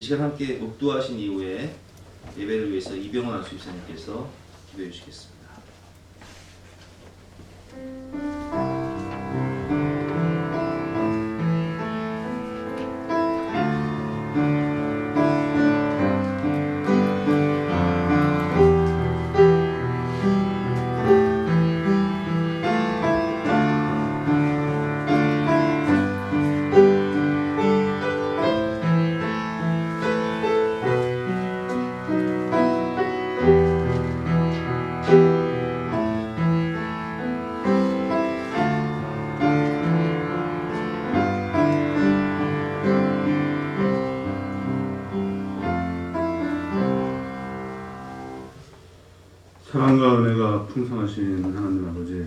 이 시간 함께 목도하신 이후에 예배를 위해서 이병헌 안수집사님께서 기도해 주시겠습니다. 사랑과 은혜가 풍성하신 하나님 아버지,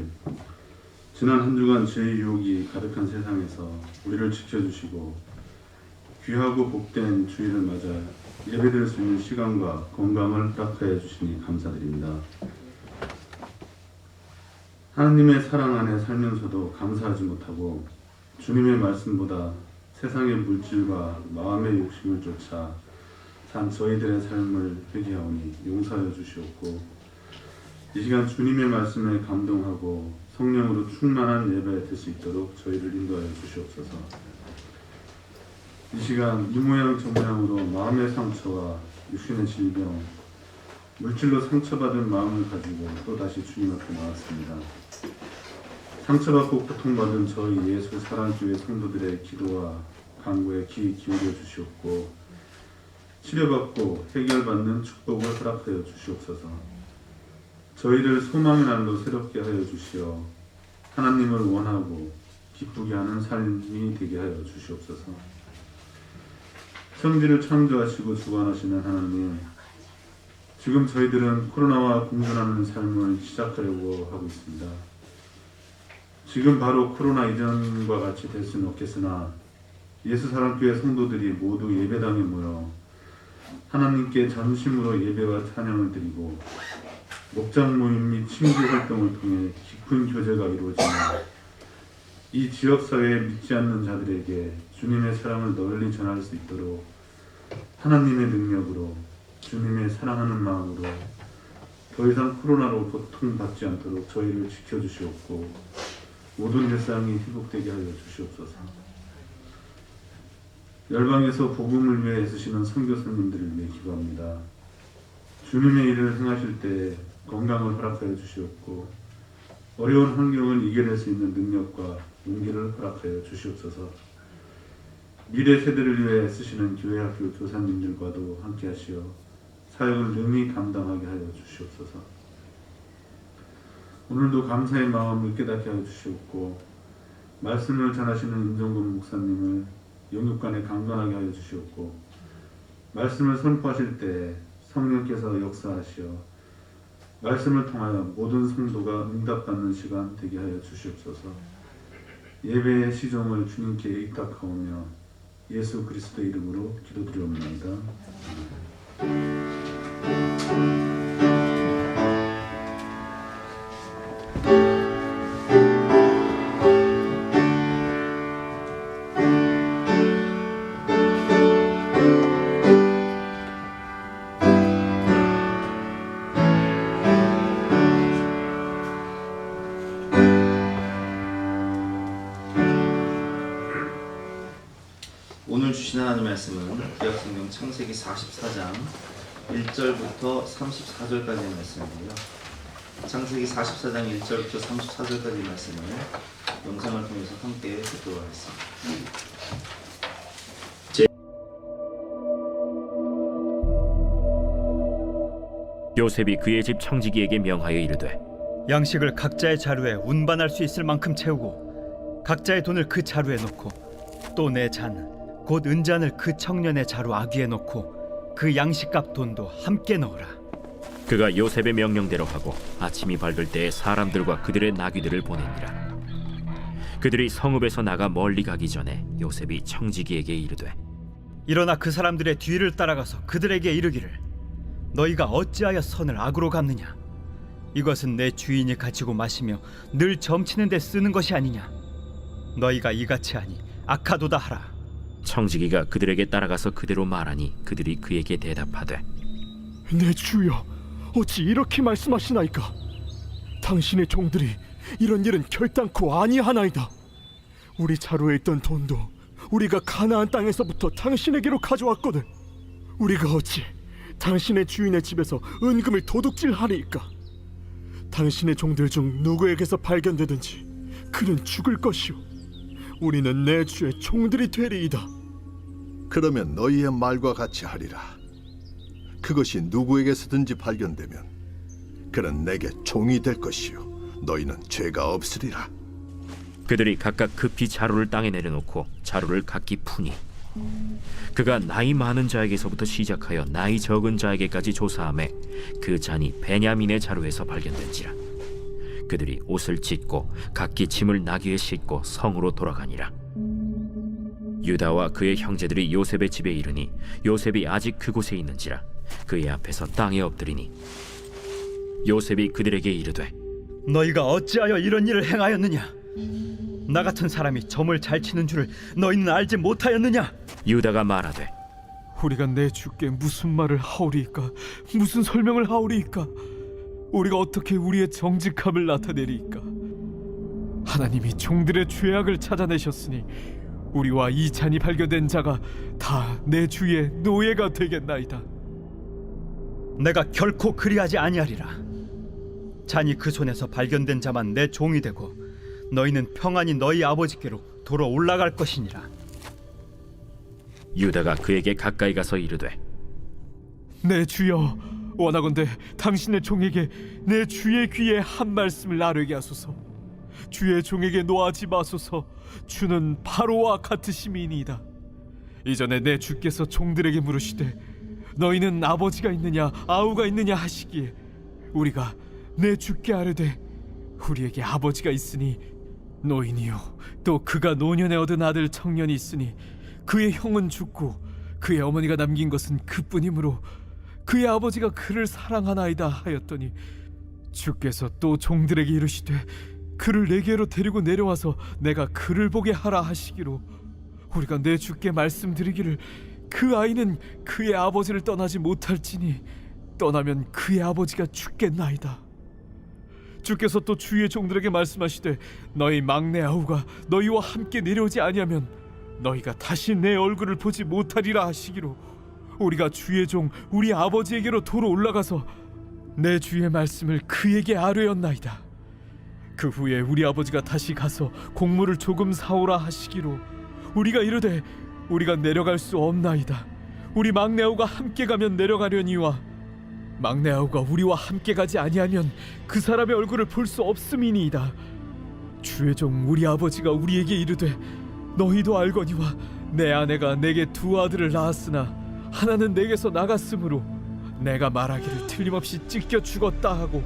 지난 한 주간 죄의 유혹이 가득한 세상에서 우리를 지켜주시고 귀하고 복된 주일을 맞아 예배드릴 수 있는 시간과 건강을 허락하여 주시니 감사드립니다. 하나님의 사랑 안에 살면서도 감사하지 못하고 주님의 말씀보다 세상의 물질과 마음의 욕심을 쫓아 산 저희들의 삶을 회개하오니 용서하여 주시옵고, 이 시간 주님의 말씀에 감동하고 성령으로 충만한 예배 될 수 있도록 저희를 인도하여 주시옵소서. 이 시간 이 모양 저 모양으로 마음의 상처와 육신의 질병, 물질로 상처받은 마음을 가지고 또다시 주님 앞에 나왔습니다. 상처받고 고통받은 저희 예수 사랑교회 성도들의 기도와 간구에 귀 기울여 주시옵고, 치료받고 해결받는 축복을 허락하여 주시옵소서. 저희를 소망의 날로 새롭게 하여 주시어 하나님을 원하고 기쁘게 하는 삶이 되게 하여 주시옵소서. 천지를 창조하시고 주관하시는 하나님, 지금 저희들은 코로나와 공존하는 삶을 시작하려고 하고 있습니다. 지금 바로 코로나 이전과 같이 될 수는 없겠으나 예수사랑교회 성도들이 모두 예배당에 모여 하나님께 전심으로 예배와 찬양을 드리고 목장 모임 및 친구 활동을 통해 깊은 교제가 이루어지며 이 지역사회에 믿지 않는 자들에게 주님의 사랑을 널리 전할 수 있도록 하나님의 능력으로 주님의 사랑하는 마음으로 더 이상 코로나로 고통받지 않도록 저희를 지켜주시옵고 모든 일상이 회복되게 하여 주시옵소서. 열방에서 복음을 위해 애쓰시는 선교사님들을 위해 기도합니다. 주님의 일을 행하실 때 건강을 허락하여 주시옵고 어려운 환경을 이겨낼 수 있는 능력과 용기를 허락하여 주시옵소서. 미래 세대를 위해 쓰시는 교회 학교 교사님들과도 함께 하시어 사역을 능히 감당하게 하여 주시옵소서. 오늘도 감사의 마음을 깨닫게 하여 주시옵고 말씀을 전하시는 임종근 목사님을 영육간에 강건하게 하여 주시옵고 말씀을 선포하실 때 성령께서 역사하시어 말씀을 통하여 모든 성도가 응답받는 시간 되게 하여 주시옵소서. 예배의 시종을 주님께 의탁하오며 예수 그리스도의 이름으로 기도드리옵나이다. 오늘 주신 하나님의 말씀은 구약성경 창세기 44장 1절부터 34절까지의 말씀이고요. 창세기 44장 1절부터 34절까지의 말씀을 영상을 통해서 함께 듣도록 하겠습니다. 요셉이 그의 집 청지기에게 명하여 이르되 양식을 각자의 자루에 운반할 수 있을 만큼 채우고 각자의 돈을 그 자루에 놓고 또 내 잔 곧 은잔을 그 청년의 자루 아귀에 놓고 그 양식값 돈도 함께 넣으라. 그가 요셉의 명령대로 하고 아침이 밝을 때에 사람들과 그들의 나귀들을 보내니라. 그들이 성읍에서 나가 멀리 가기 전에 요셉이 청지기에게 이르되 일어나 그 사람들의 뒤를 따라가서 그들에게 이르기를 너희가 어찌하여 선을 악으로 갚느냐. 이것은 내 주인이 가지고 마시며 늘 점치는 데 쓰는 것이 아니냐. 너희가 이같이 하니 악하도다 하라. 청지기가 그들에게 따라가서 그대로 말하니 그들이 그에게 대답하되 내 주여, 어찌 이렇게 말씀하시나이까? 당신의 종들이 이런 일은 결단코 아니하나이다. 우리 자루에 있던 돈도 우리가 가나안 땅에서부터 당신에게로 가져왔거든. 우리가 어찌 당신의 주인의 집에서 은금을 도둑질하리이까? 당신의 종들 중 누구에게서 발견되든지 그는 죽을 것이오. 우리는 내 주의 종들이 되리이다. 그러면 너희의 말과 같이 하리라. 그것이 누구에게서든지 발견되면 그는 내게 종이 될 것이요 너희는 죄가 없으리라. 그들이 각각 급히 자루를 땅에 내려놓고 자루를 각기 푸니 그가 나이 많은 자에게서부터 시작하여 나이 적은 자에게까지 조사하매 그 잔이 베냐민의 자루에서 발견된지라. 그들이 옷을 찢고 각기 짐을 나귀에 싣고 성으로 돌아가니라. 유다와 그의 형제들이 요셉의 집에 이르니 요셉이 아직 그곳에 있는지라. 그의 앞에서 땅에 엎드리니 요셉이 그들에게 이르되 너희가 어찌하여 이런 일을 행하였느냐? 나 같은 사람이 점을 잘 치는 줄을 너희는 알지 못하였느냐? 유다가 말하되 우리가 내 주께 무슨 말을 하오리이까? 무슨 설명을 하오리이까? 우리가 어떻게 우리의 정직함을 나타내리이까? 하나님이 종들의 죄악을 찾아내셨으니 우리와 이 잔이 발견된 자가 다 내 주의 노예가 되겠나이다. 내가 결코 그리하지 아니하리라. 잔이 그 손에서 발견된 자만 내 종이 되고 너희는 평안히 너희 아버지께로 돌아 올라갈 것이니라. 유다가 그에게 가까이 가서 이르되 내 주여, 원하건대 당신의 종에게 내 주의 귀에 한 말씀을 나르게 하소서. 주의 종에게 노하지 마소서. 주는 바로와 같으심이니이다. 이전에 내 주께서 종들에게 물으시되 너희는 아버지가 있느냐 아우가 있느냐 하시기에 우리가 내 주께 아뢰되 우리에게 아버지가 있으니 노인이요 또 그가 노년에 얻은 아들 청년이 있으니 그의 형은 죽고 그의 어머니가 남긴 것은 그뿐이므로 그의 아버지가 그를 사랑하나이다 하였더니 주께서 또 종들에게 이르시되 그를 내게로 데리고 내려와서 내가 그를 보게 하라 하시기로 우리가 내 주께 말씀드리기를 그 아이는 그의 아버지를 떠나지 못할지니 떠나면 그의 아버지가 죽겠나이다. 주께서 또 주의 종들에게 말씀하시되 너희 막내 아우가 너희와 함께 내려오지 아니하면 너희가 다시 내 얼굴을 보지 못하리라 하시기로 우리가 주의 종 우리 아버지에게로 도로 올라가서 내 주의 말씀을 그에게 아뢰었나이다. 그 후에 우리 아버지가 다시 가서 곡물을 조금 사오라 하시기로 우리가 이르되 우리가 내려갈 수 없나이다. 우리 막내 아우가 함께 가면 내려가려니와 막내 아우가 우리와 함께 가지 아니하면 그 사람의 얼굴을 볼 수 없음이니이다. 주의 종 우리 아버지가 우리에게 이르되 너희도 알거니와 내 아내가 내게 두 아들을 낳았으나 하나는 내게서 나갔으므로 내가 말하기를 틀림없이 찢겨 죽었다 하고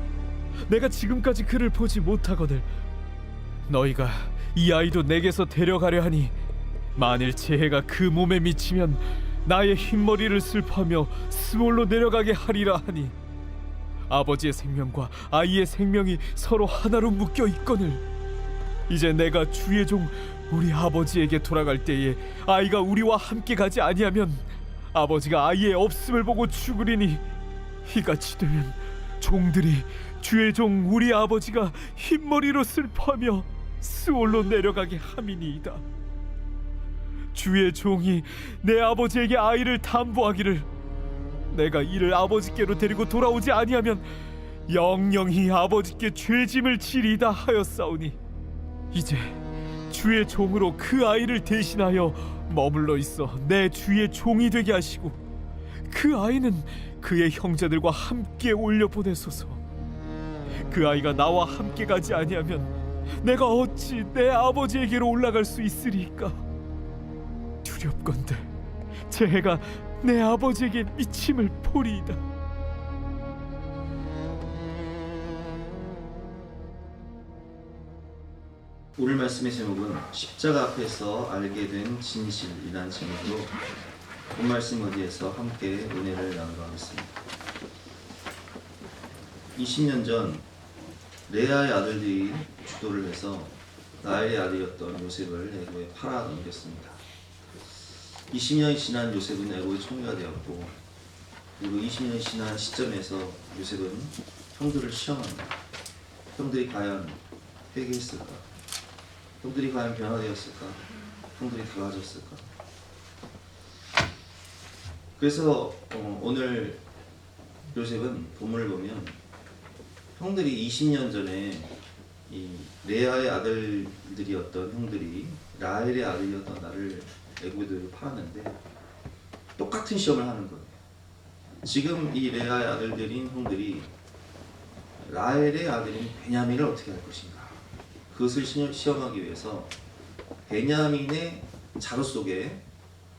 내가 지금까지 그를 보지 못하거늘 너희가 이 아이도 내게서 데려가려 하니 만일 재해가 그 몸에 미치면 나의 흰머리를 슬퍼하며 스몰로 내려가게 하리라 하니 아버지의 생명과 아이의 생명이 서로 하나로 묶여 있거늘 이제 내가 주의 종 우리 아버지에게 돌아갈 때에 아이가 우리와 함께 가지 아니하면 아버지가 아이의 없음을 보고 죽으리니 이같이 되면 종들이 주의 종 우리 아버지가 흰머리로 슬퍼하며 스올로 내려가게 함이니이다. 주의 종이 내 아버지에게 아이를 담보하기를 내가 이를 아버지께로 데리고 돌아오지 아니하면 영영히 아버지께 죄짐을 지리이다 하였사오니 이제 주의 종으로 그 아이를 대신하여 머물러 있어 내 주의 종이 되게 하시고 그 아이는 그의 형제들과 함께 올려보내소서. 그 아이가 나와 함께 가지 아니하면 내가 어찌 내 아버지에게로 올라갈 수 있으리까? 두렵건대 재해가 내 아버지에게 미침을 보리이다. 오늘 말씀의 제목은 십자가 앞에서 알게 된 진실이라는 제목으로 본 말씀 어디에서 함께 은혜를 나누도록 하겠습니다. 20년 전 레아의 아들들이 주도를 해서 라헬의 아들이었던 요셉을 애굽에 팔아 넘겼습니다. 20년이 지난 요셉은 애굽의 총리가 되었고, 그리고 20년이 지난 시점에서 요셉은 형들을 시험합니다. 형들이 과연 회개했을까? 형들이 과연 변화되었을까? 형들이 달라졌을까? 그래서 오늘 요셉은 본문을 보면 형들이 20년 전에 이 레아의 아들들이었던 형들이 라헬의 아들이었던 나를 애굽에 팔았는데 똑같은 시험을 하는 거예요. 지금 이 레아의 아들들인 형들이 라헬의 아들인 베냐민을 어떻게 할 것인가, 그것을 시험하기 위해서 베냐민의 자루 속에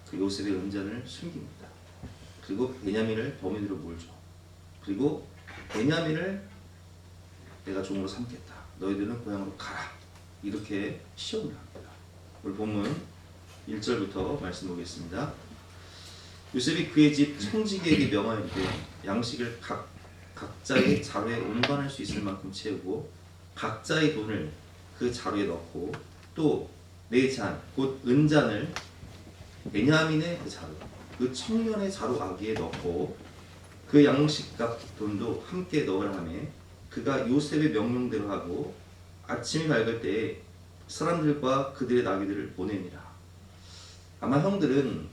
그 요셉의 은잔을 숨깁니다. 그리고 베냐민을 범인으로 몰죠. 그리고 베냐민을 내가 종으로 삼겠다, 너희들은 고향으로 가라, 이렇게 시험을 합니다. 오늘 본문 1절부터 말씀 보겠습니다. 요셉이 그의 집 청지기에게 명하였되 양식을 각자의 자루에 운반할 수 있을 만큼 채우고 각자의 돈을 그 자루에 넣고 또 네 잔, 곧 은잔을 베냐민의 그 자루, 그 청년의 자루 아기에 넣고 그 양식값 돈도 함께 넣으라 하며 그가 요셉의 명령대로 하고 아침이 밝을 때에 사람들과 그들의 나귀들을 보내니라. 아마 형들은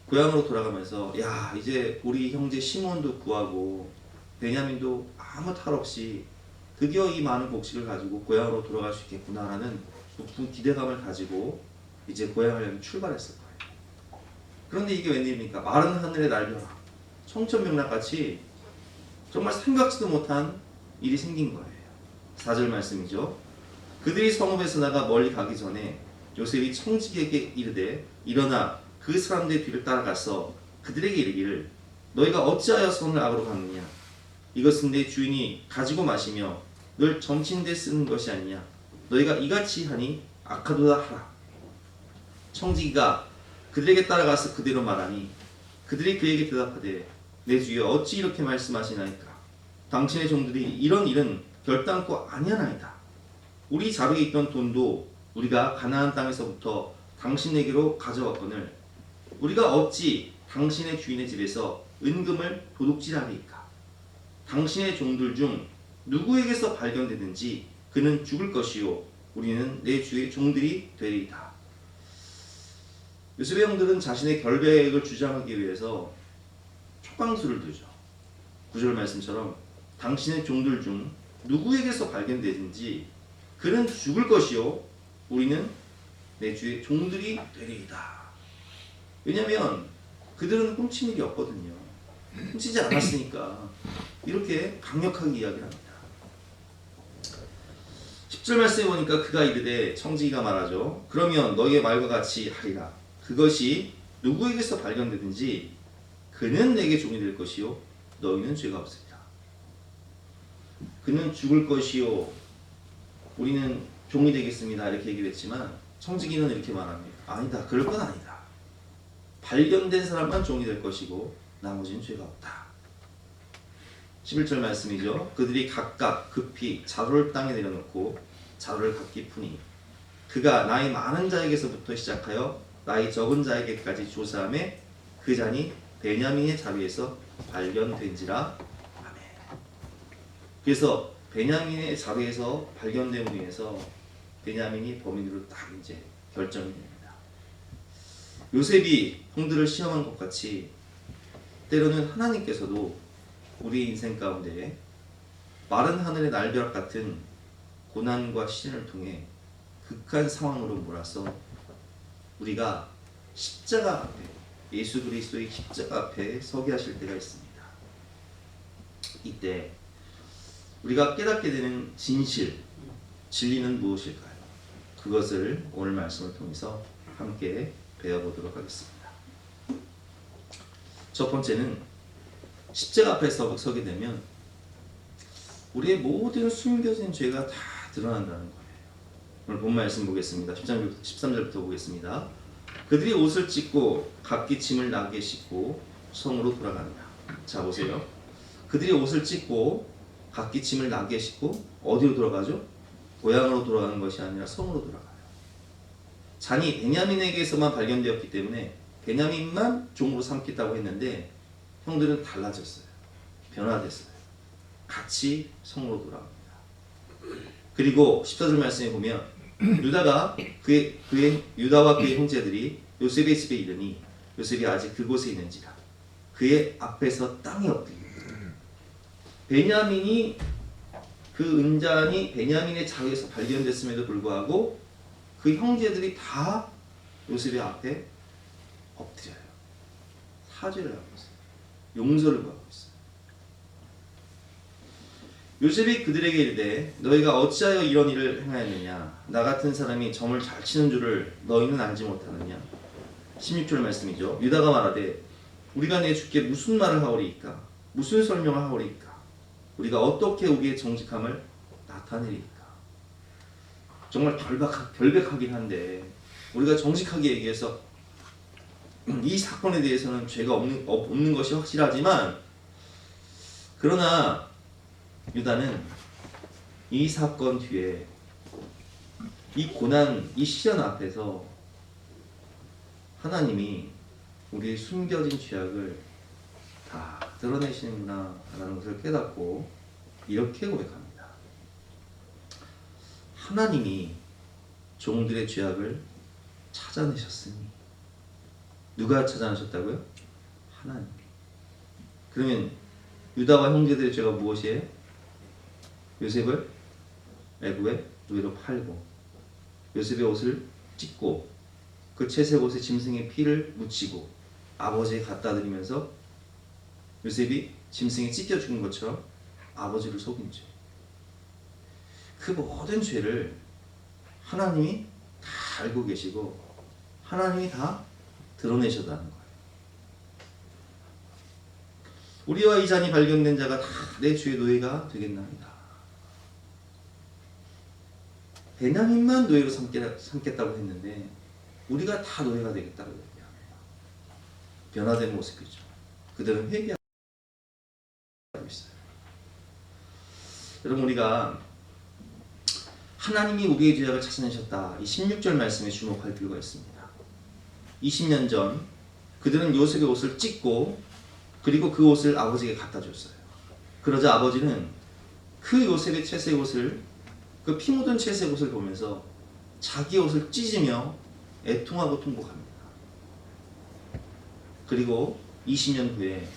고향으로 돌아가면서 야, 이제 우리 형제 시몬도 구하고 베냐민도 아무 탈 없이 드디어 이 많은 곡식을 가지고 고향으로 돌아갈 수 있겠구나라는 높은 기대감을 가지고 이제 고향을 향해 출발했을 거예요. 그런데 이게 웬일입니까? 마른 하늘의 날벼락, 청천벽락같이 정말 생각지도 못한 일이 생긴 거예요. 4절 말씀이죠. 그들이 성읍에서 나가 멀리 가기 전에 요셉이 청지기에게 이르되 일어나 그 사람들의 뒤를 따라가서 그들에게 이르기를 너희가 어찌하여 성을 악으로 갔느냐? 이것은 내 주인이 가지고 마시며 널 점치는 데 쓰는 것이 아니냐? 너희가 이같이 하니 악하도다 하라. 청지기가 그들에게 따라가서 그대로 말하니 그들이 그에게 대답하되 내 주여 어찌 이렇게 말씀하시나이까? 당신의 종들이 이런 일은 결단코 아니하나이다. 우리 자루에 있던 돈도 우리가 가나안 땅에서부터 당신에게로 가져왔거늘 우리가 어찌 당신의 주인의 집에서 은금을 도둑질하리이까? 당신의 종들 중 누구에게서 발견되든지 그는 죽을 것이요 우리는 내 주의 종들이 되리이다. 요셉의 형들은 자신의 결백을 주장하기 위해서 촉방수를 두죠. 9절 말씀처럼 당신의 종들 중 누구에게서 발견되든지 그는 죽을 것이요 우리는 내 주의 종들이 되리이다. 왜냐하면 그들은 훔친 일이 없거든요. 훔치지 않았으니까 이렇게 강력하게 이야기를 합니다. 10절 말씀에 보니까 그가 이르되 청지기가 말하죠. 그러면 너희의 말과 같이 하리라. 그것이 누구에게서 발견되든지 그는 내게 종이 될 것이요 너희는 죄가 없으리라. 그는 죽을 것이요 우리는 종이 되겠습니다, 이렇게 얘기를 했지만 청지기는 이렇게 말합니다. 아니다, 그럴 건 아니다. 발견된 사람만 종이 될 것이고 나머지는 죄가 없다. 11절 말씀이죠. 그들이 각각 급히 자루를 땅에 내려놓고 자루를 각기 푸니 그가 나이 많은 자에게서부터 시작하여 나이 적은 자에게까지 조사하며 그 잔이 베냐민의 자루에서 발견된지라. 아멘. 그래서 베냐민의 자루에서 발견됨으로 인해서 베냐민이 범인으로 딱 이제 결정이 됩니다. 요셉이 형들을 시험한 것 같이 때로는 하나님께서도 우리 인생 가운데 마른 하늘의 날벼락 같은 고난과 시련을 통해 극한 상황으로 몰아서 우리가 십자가 앞에, 예수 그리스도의 십자가 앞에 서게 하실 때가 있습니다. 이때 우리가 깨닫게 되는 진실, 진리는 무엇일까요? 그것을 오늘 말씀을 통해서 함께 배워보도록 하겠습니다. 첫 번째는 십자가 앞에 서게 되면 우리의 모든 숨겨진 죄가 다 드러난다는 거예요. 오늘 본 말씀 보겠습니다. 13절부터 보겠습니다. 그들이 옷을 찢고 각기 짐을 나게 싣고 성으로 돌아간다. 자 보세요. 그들이 옷을 찢고 각기 짐을 나게 싣고 어디로 돌아가죠? 고향으로 돌아가는 것이 아니라 성으로 돌아가요. 잔이 베냐민에게서만 발견되었기 때문에 베냐민만 종으로 삼겠다고 했는데 형들은 달라졌어요. 변화됐어요. 같이 성으로 돌아옵니다. 그리고 14절 말씀에 보면 유다와 그의 형제들이 요셉의 집에 이르니 요셉이 아직 그곳에 있는지라 그의 앞에서 땅에 엎드립니다. 베냐민이 그 은잔이 베냐민의 자리에서 발견됐음에도 불구하고 그 형제들이 다 요셉의 앞에 엎드려요. 사죄를 하고 있어요. 용서를 구하고 있어요. 요셉이 그들에게 이르되 너희가 어찌하여 이런 일을 행하였느냐 나 같은 사람이 점을 잘 치는 줄을 너희는 알지 못하느냐. 16절 말씀이죠. 유다가 말하되 우리가 내 주께 무슨 말을 하오리이까 무슨 설명을 하오리이까 우리가 어떻게 우리의 정직함을 나타내리이까. 정말 결백하긴 한데 우리가 정직하게 얘기해서 이 사건에 대해서는 죄가 없는 것이 확실하지만 그러나 유다는 이 사건 뒤에 이 고난, 이 시련 앞에서 하나님이 우리의 숨겨진 죄악을 다 드러내시는구나 라는 것을 깨닫고 이렇게 고백합니다. 하나님이 종들의 죄악을 찾아내셨으니. 누가 찾아내셨다고요? 하나님. 그러면 유다와 형제들의 죄가 무엇이에요? 요셉을 애굽의 노예로 팔고 요셉의 옷을 찢고 그 채색 옷에 짐승의 피를 묻히고 아버지에 갖다 드리면서 요셉이 짐승에 찢겨 죽은 것처럼 아버지를 속인 죄. 그 모든 죄를 하나님이 다 알고 계시고 하나님이 다 드러내셨다는 거예요. 우리와 이 잔이 발견된 자가 다 내 주의 노예가 되겠나이다. 베냐민만 노예로 삼겠다고 했는데 우리가 다 노예가 되겠다고 얘기합니다. 변화된 모습이죠. 그들은 회개하고 있어요. 여러분 우리가 하나님이 우리의 죄악을 찾아내셨다. 이 16절 말씀에 주목할 필요가 있습니다. 20년 전 그들은 요셉의 옷을 찢고 그리고 그 옷을 아버지에게 갖다 줬어요. 그러자 아버지는 그 요셉의 채색 옷을 그 피 묻은 채색 옷을 보면서 자기 옷을 찢으며 애통하고 통곡합니다. 그리고 20년 후에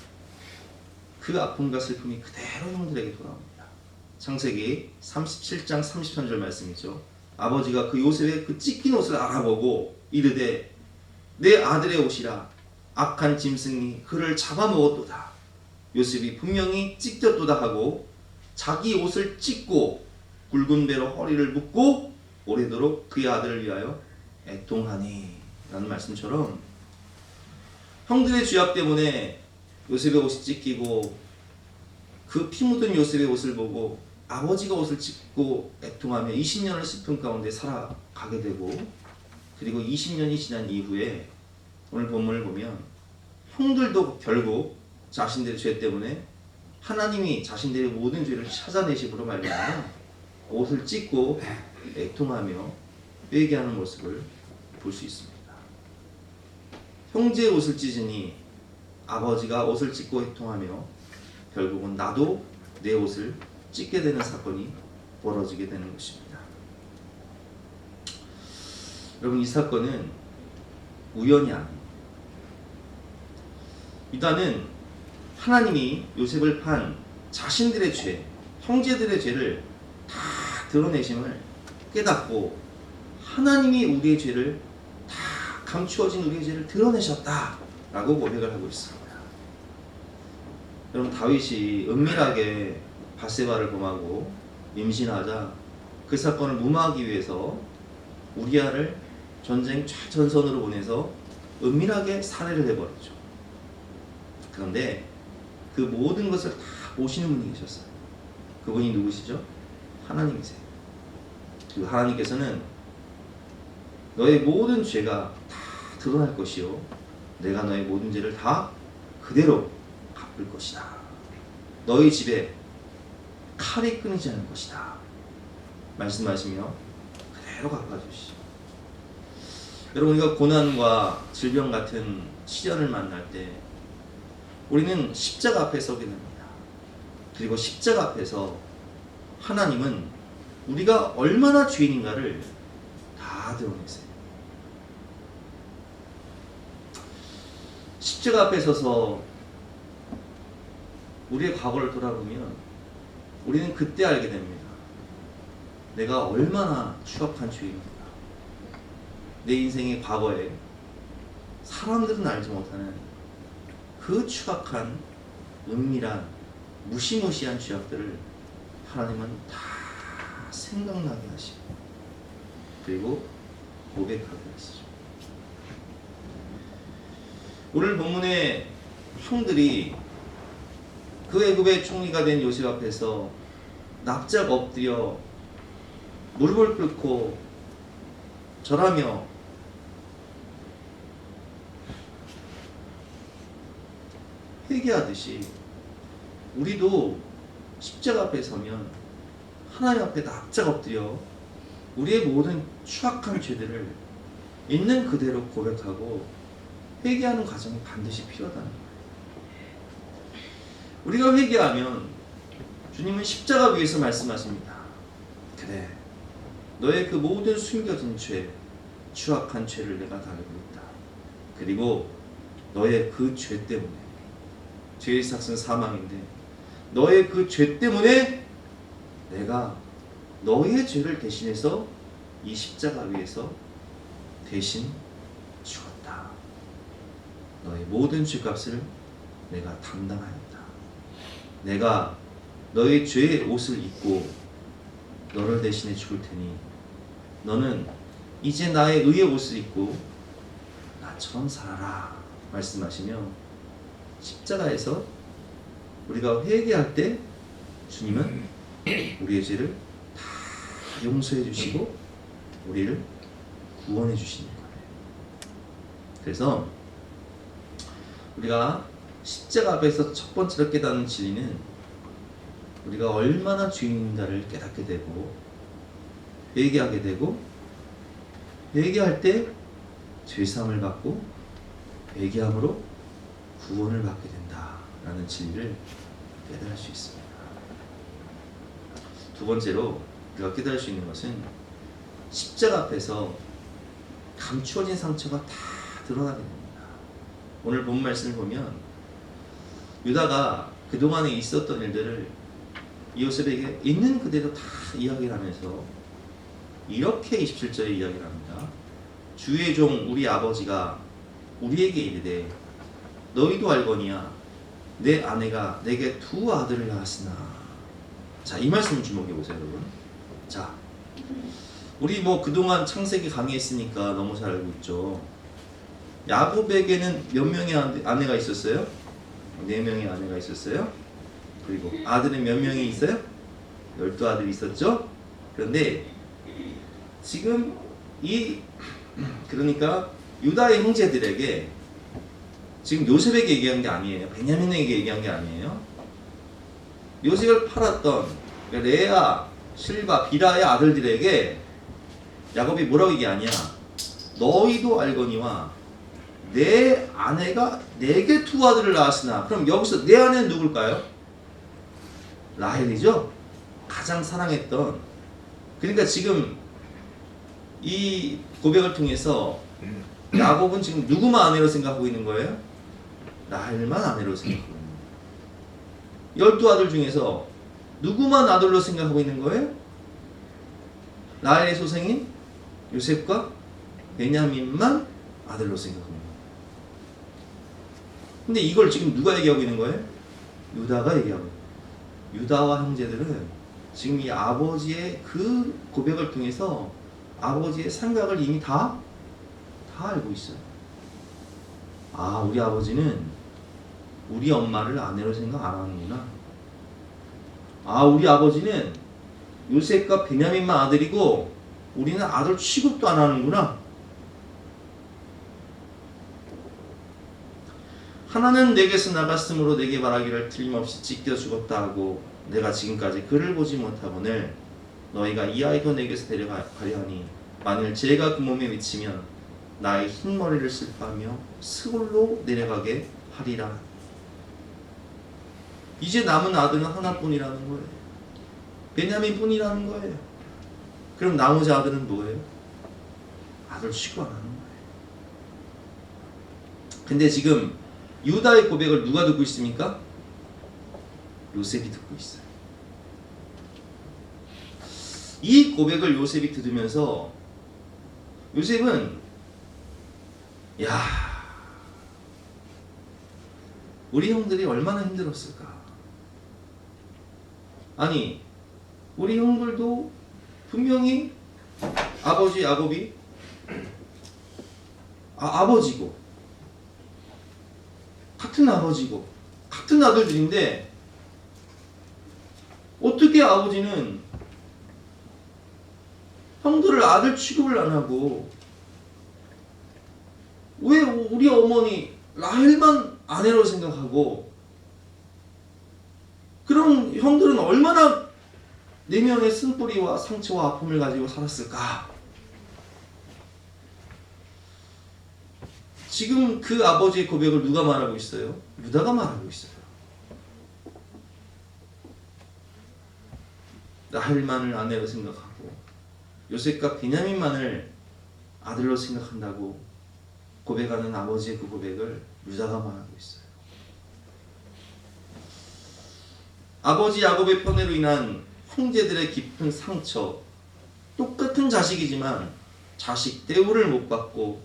그 아픔과 슬픔이 그대로 형들에게 돌아옵니다. 창세기 37장 33절 말씀이죠. 아버지가 그 요셉의 그 찢긴 옷을 알아보고 이르되 내 아들의 옷이라 악한 짐승이 그를 잡아먹었도다. 요셉이 분명히 찢겼도다 하고 자기 옷을 찢고 굵은 배로 허리를 묶고 오래도록 그의 아들을 위하여 애통하니 라는 말씀처럼 형들의 죄악 때문에 요셉의 옷이 찢기고 그 피 묻은 요셉의 옷을 보고 아버지가 옷을 찢고 애통하며 20년을 슬픔 가운데 살아가게 되고 그리고 20년이 지난 이후에 오늘 본문을 보면 형들도 결국 자신들의 죄 때문에 하나님이 자신들의 모든 죄를 찾아내심으로 말미암아 옷을 찢고 애통하며 회개하는 모습을 볼 수 있습니다. 형제의 옷을 찢으니 아버지가 옷을 찢고 애통하며 결국은 나도 내 옷을 찢게 되는 사건이 벌어지게 되는 것입니다. 여러분 이 사건은 우연이 아닙니다. 유다는 하나님이 요셉을 판 자신들의 죄, 형제들의 죄를 다 드러내심을 깨닫고 하나님이 우리의 죄를 다 감추어진 우리의 죄를 드러내셨다라고 고백을 하고 있습니다. 여러분 다윗이 은밀하게 밧세바를 범하고 임신하자 그 사건을 무마하기 위해서 우리아를 전쟁 최전선으로 보내서 은밀하게 살해를 해버렸죠. 그런데 그 모든 것을 다 보시는 분이 계셨어요. 그분이 누구시죠? 하나님이세요. 그 하나님께서는 너의 모든 죄가 다 드러날 것이요 내가 너의 모든 죄를 다 그대로 갚을 것이다. 너희 집에 칼이 끊이지 않을 것이다. 말씀하시며 그대로 갚아주시죠. 여러분, 우리가 고난과 질병 같은 시련을 만날 때 우리는 십자가 앞에 서게 됩니다. 그리고 십자가 앞에서 하나님은 우리가 얼마나 죄인인가를 다 드러내세요. 십자가 앞에 서서 우리의 과거를 돌아보면 우리는 그때 알게 됩니다. 내가 얼마나 추악한 죄인인가. 내 인생의 과거에 사람들은 알지 못하는 그 추악한 은밀한 무시무시한 죄악들을 하나님은 다 생각나게 하시고 그리고 고백하게 하시죠. 오늘 본문의 형들이 그 애굽의 총리가 된 요셉 앞에서 납작 엎드려 무릎을 꿇고 절하며 회개하듯이 우리도 십자가 앞에 서면 하나님 앞에 납작 엎드려 우리의 모든 추악한 죄들을 있는 그대로 고백하고 회개하는 과정이 반드시 필요하다는 거예요. 우리가 회개하면 주님은 십자가 위에서 말씀하십니다. 그래, 너의 그 모든 숨겨진 죄, 추악한 죄를 내가 다 알고 있다. 그리고 너의 그 죄 때문에, 죄의 삭은 사망인데 너의 그 죄 때문에 내가 너의 죄를 대신해서 이 십자가 위에서 대신 죽었다. 너의 모든 죄값을 내가 담당하였다. 내가 너의 죄의 옷을 입고 너를 대신해 죽을 테니 너는 이제 나의 의의 옷을 입고 나처럼 살아라 말씀하시며 십자가에서 우리가 회개할 때 주님은 우리의 죄를 다 용서해 주시고 우리를 구원해 주시는 거예요. 그래서 우리가 십자가 앞에서 첫 번째로 깨닫는 진리는 우리가 얼마나 죄인인가를 깨닫게 되고 회개하게 되고 회개할 때 죄사함을 받고 회개함으로 구원을 받게 된다라는 진리를 깨달을 수 있습니다. 두 번째로 우리가 깨달을 수 있는 것은 십자가 앞에서 감추어진 상처가 다 드러나게 됩니다. 오늘 본 말씀을 보면 유다가 그동안에 있었던 일들을 요셉에게 있는 그대로 다 이야기를 하면서 이렇게 27절에 이야기를 합니다. 주의 종 우리 아버지가 우리에게 이르되 너희도 알거니와 내 아내가 내게 두 아들을 낳았으나. 자, 이 말씀을 주목해 보세요, 여러분. 자, 우리 뭐 그동안 창세기 강의했으니까 너무 잘 알고 있죠. 야곱에게는 몇 명의 아내가 있었어요? 4명의 아내가 있었어요. 그리고 아들은 몇 명이 있어요? 12아들이 있었죠. 그런데 지금 그러니까 유다의 형제들에게 지금 요셉에게 얘기한 게 아니에요. 베냐민에게 얘기한 게 아니에요. 요셉을 팔았던 레아, 실바, 비라의 아들들에게 야곱이 뭐라고 얘기하냐? 너희도 알거니와 내 아내가 내게 두 아들을 낳았으나. 그럼 여기서 내 아내는 누굴까요? 라헬이죠. 가장 사랑했던. 그러니까 지금 이 고백을 통해서 야곱은 지금 누구만 아내로 생각하고 있는 거예요? 라헬만 아내로 생각하고 있는 거예요. 12아들 중에서 누구만 아들로 생각하고 있는 거예요? 라헬의 소생인 요셉과 베냐민만 아들로 생각하고 있는 거예요. 근데 이걸 지금 누가 얘기하고 있는 거예요? 유다가 얘기하고 있는 거예요. 유다와 형제들은 지금 이 아버지의 그 고백을 통해서 아버지의 생각을 이미 다 알고 있어요. 아, 우리 아버지는 우리 엄마를 아내로 생각 안 하는구나. 아, 우리 아버지는 요셉과 베냐민만 아들이고 우리는 아들 취급도 안 하는구나. 하나는 내게서 나갔으므로 내게 말하기를 틀림없이 찢겨 죽었다 하고 내가 지금까지 그를 보지 못하거늘 너희가 이 아이도 내게서 데려가려 하니 만일 죄가 그 몸에 미치면 나의 흰머리를 슬퍼하며 스골로 내려가게 하리라. 이제 남은 아들은 하나뿐이라는 거예요. 베냐민뿐이라는 거예요. 그럼 나머지 아들은 뭐예요? 아들 취급 안 하는 거예요. 근데 지금 유다의 고백을 누가 듣고 있습니까? 요셉이 듣고 있어요. 이 고백을 요셉이 들으면서 요셉은 야, 우리 형들이 얼마나 힘들었을까. 아니, 우리 형들도 분명히 아버지 야곱이 아버지고 같은 아버지고 같은 아들들인데 어떻게 아버지는 형들을 아들 취급을 안 하고 왜 우리 어머니 라헬만 아내로 생각하고 그럼 형들은 얼마나 내면의 쓴뿌리와 상처와 아픔을 가지고 살았을까? 지금 그 아버지의 고백을 누가 말하고 있어요? 유다가 말하고 있어요. 라헬만을 아내로 생각하고 요셉과 베냐민만을 아들로 생각한다고 고백하는 아버지의 그 고백을 유다가 말하고 있어요. 아버지 야곱의 편애로 인한 형제들의 깊은 상처, 똑같은 자식이지만 자식 대우를 못 받고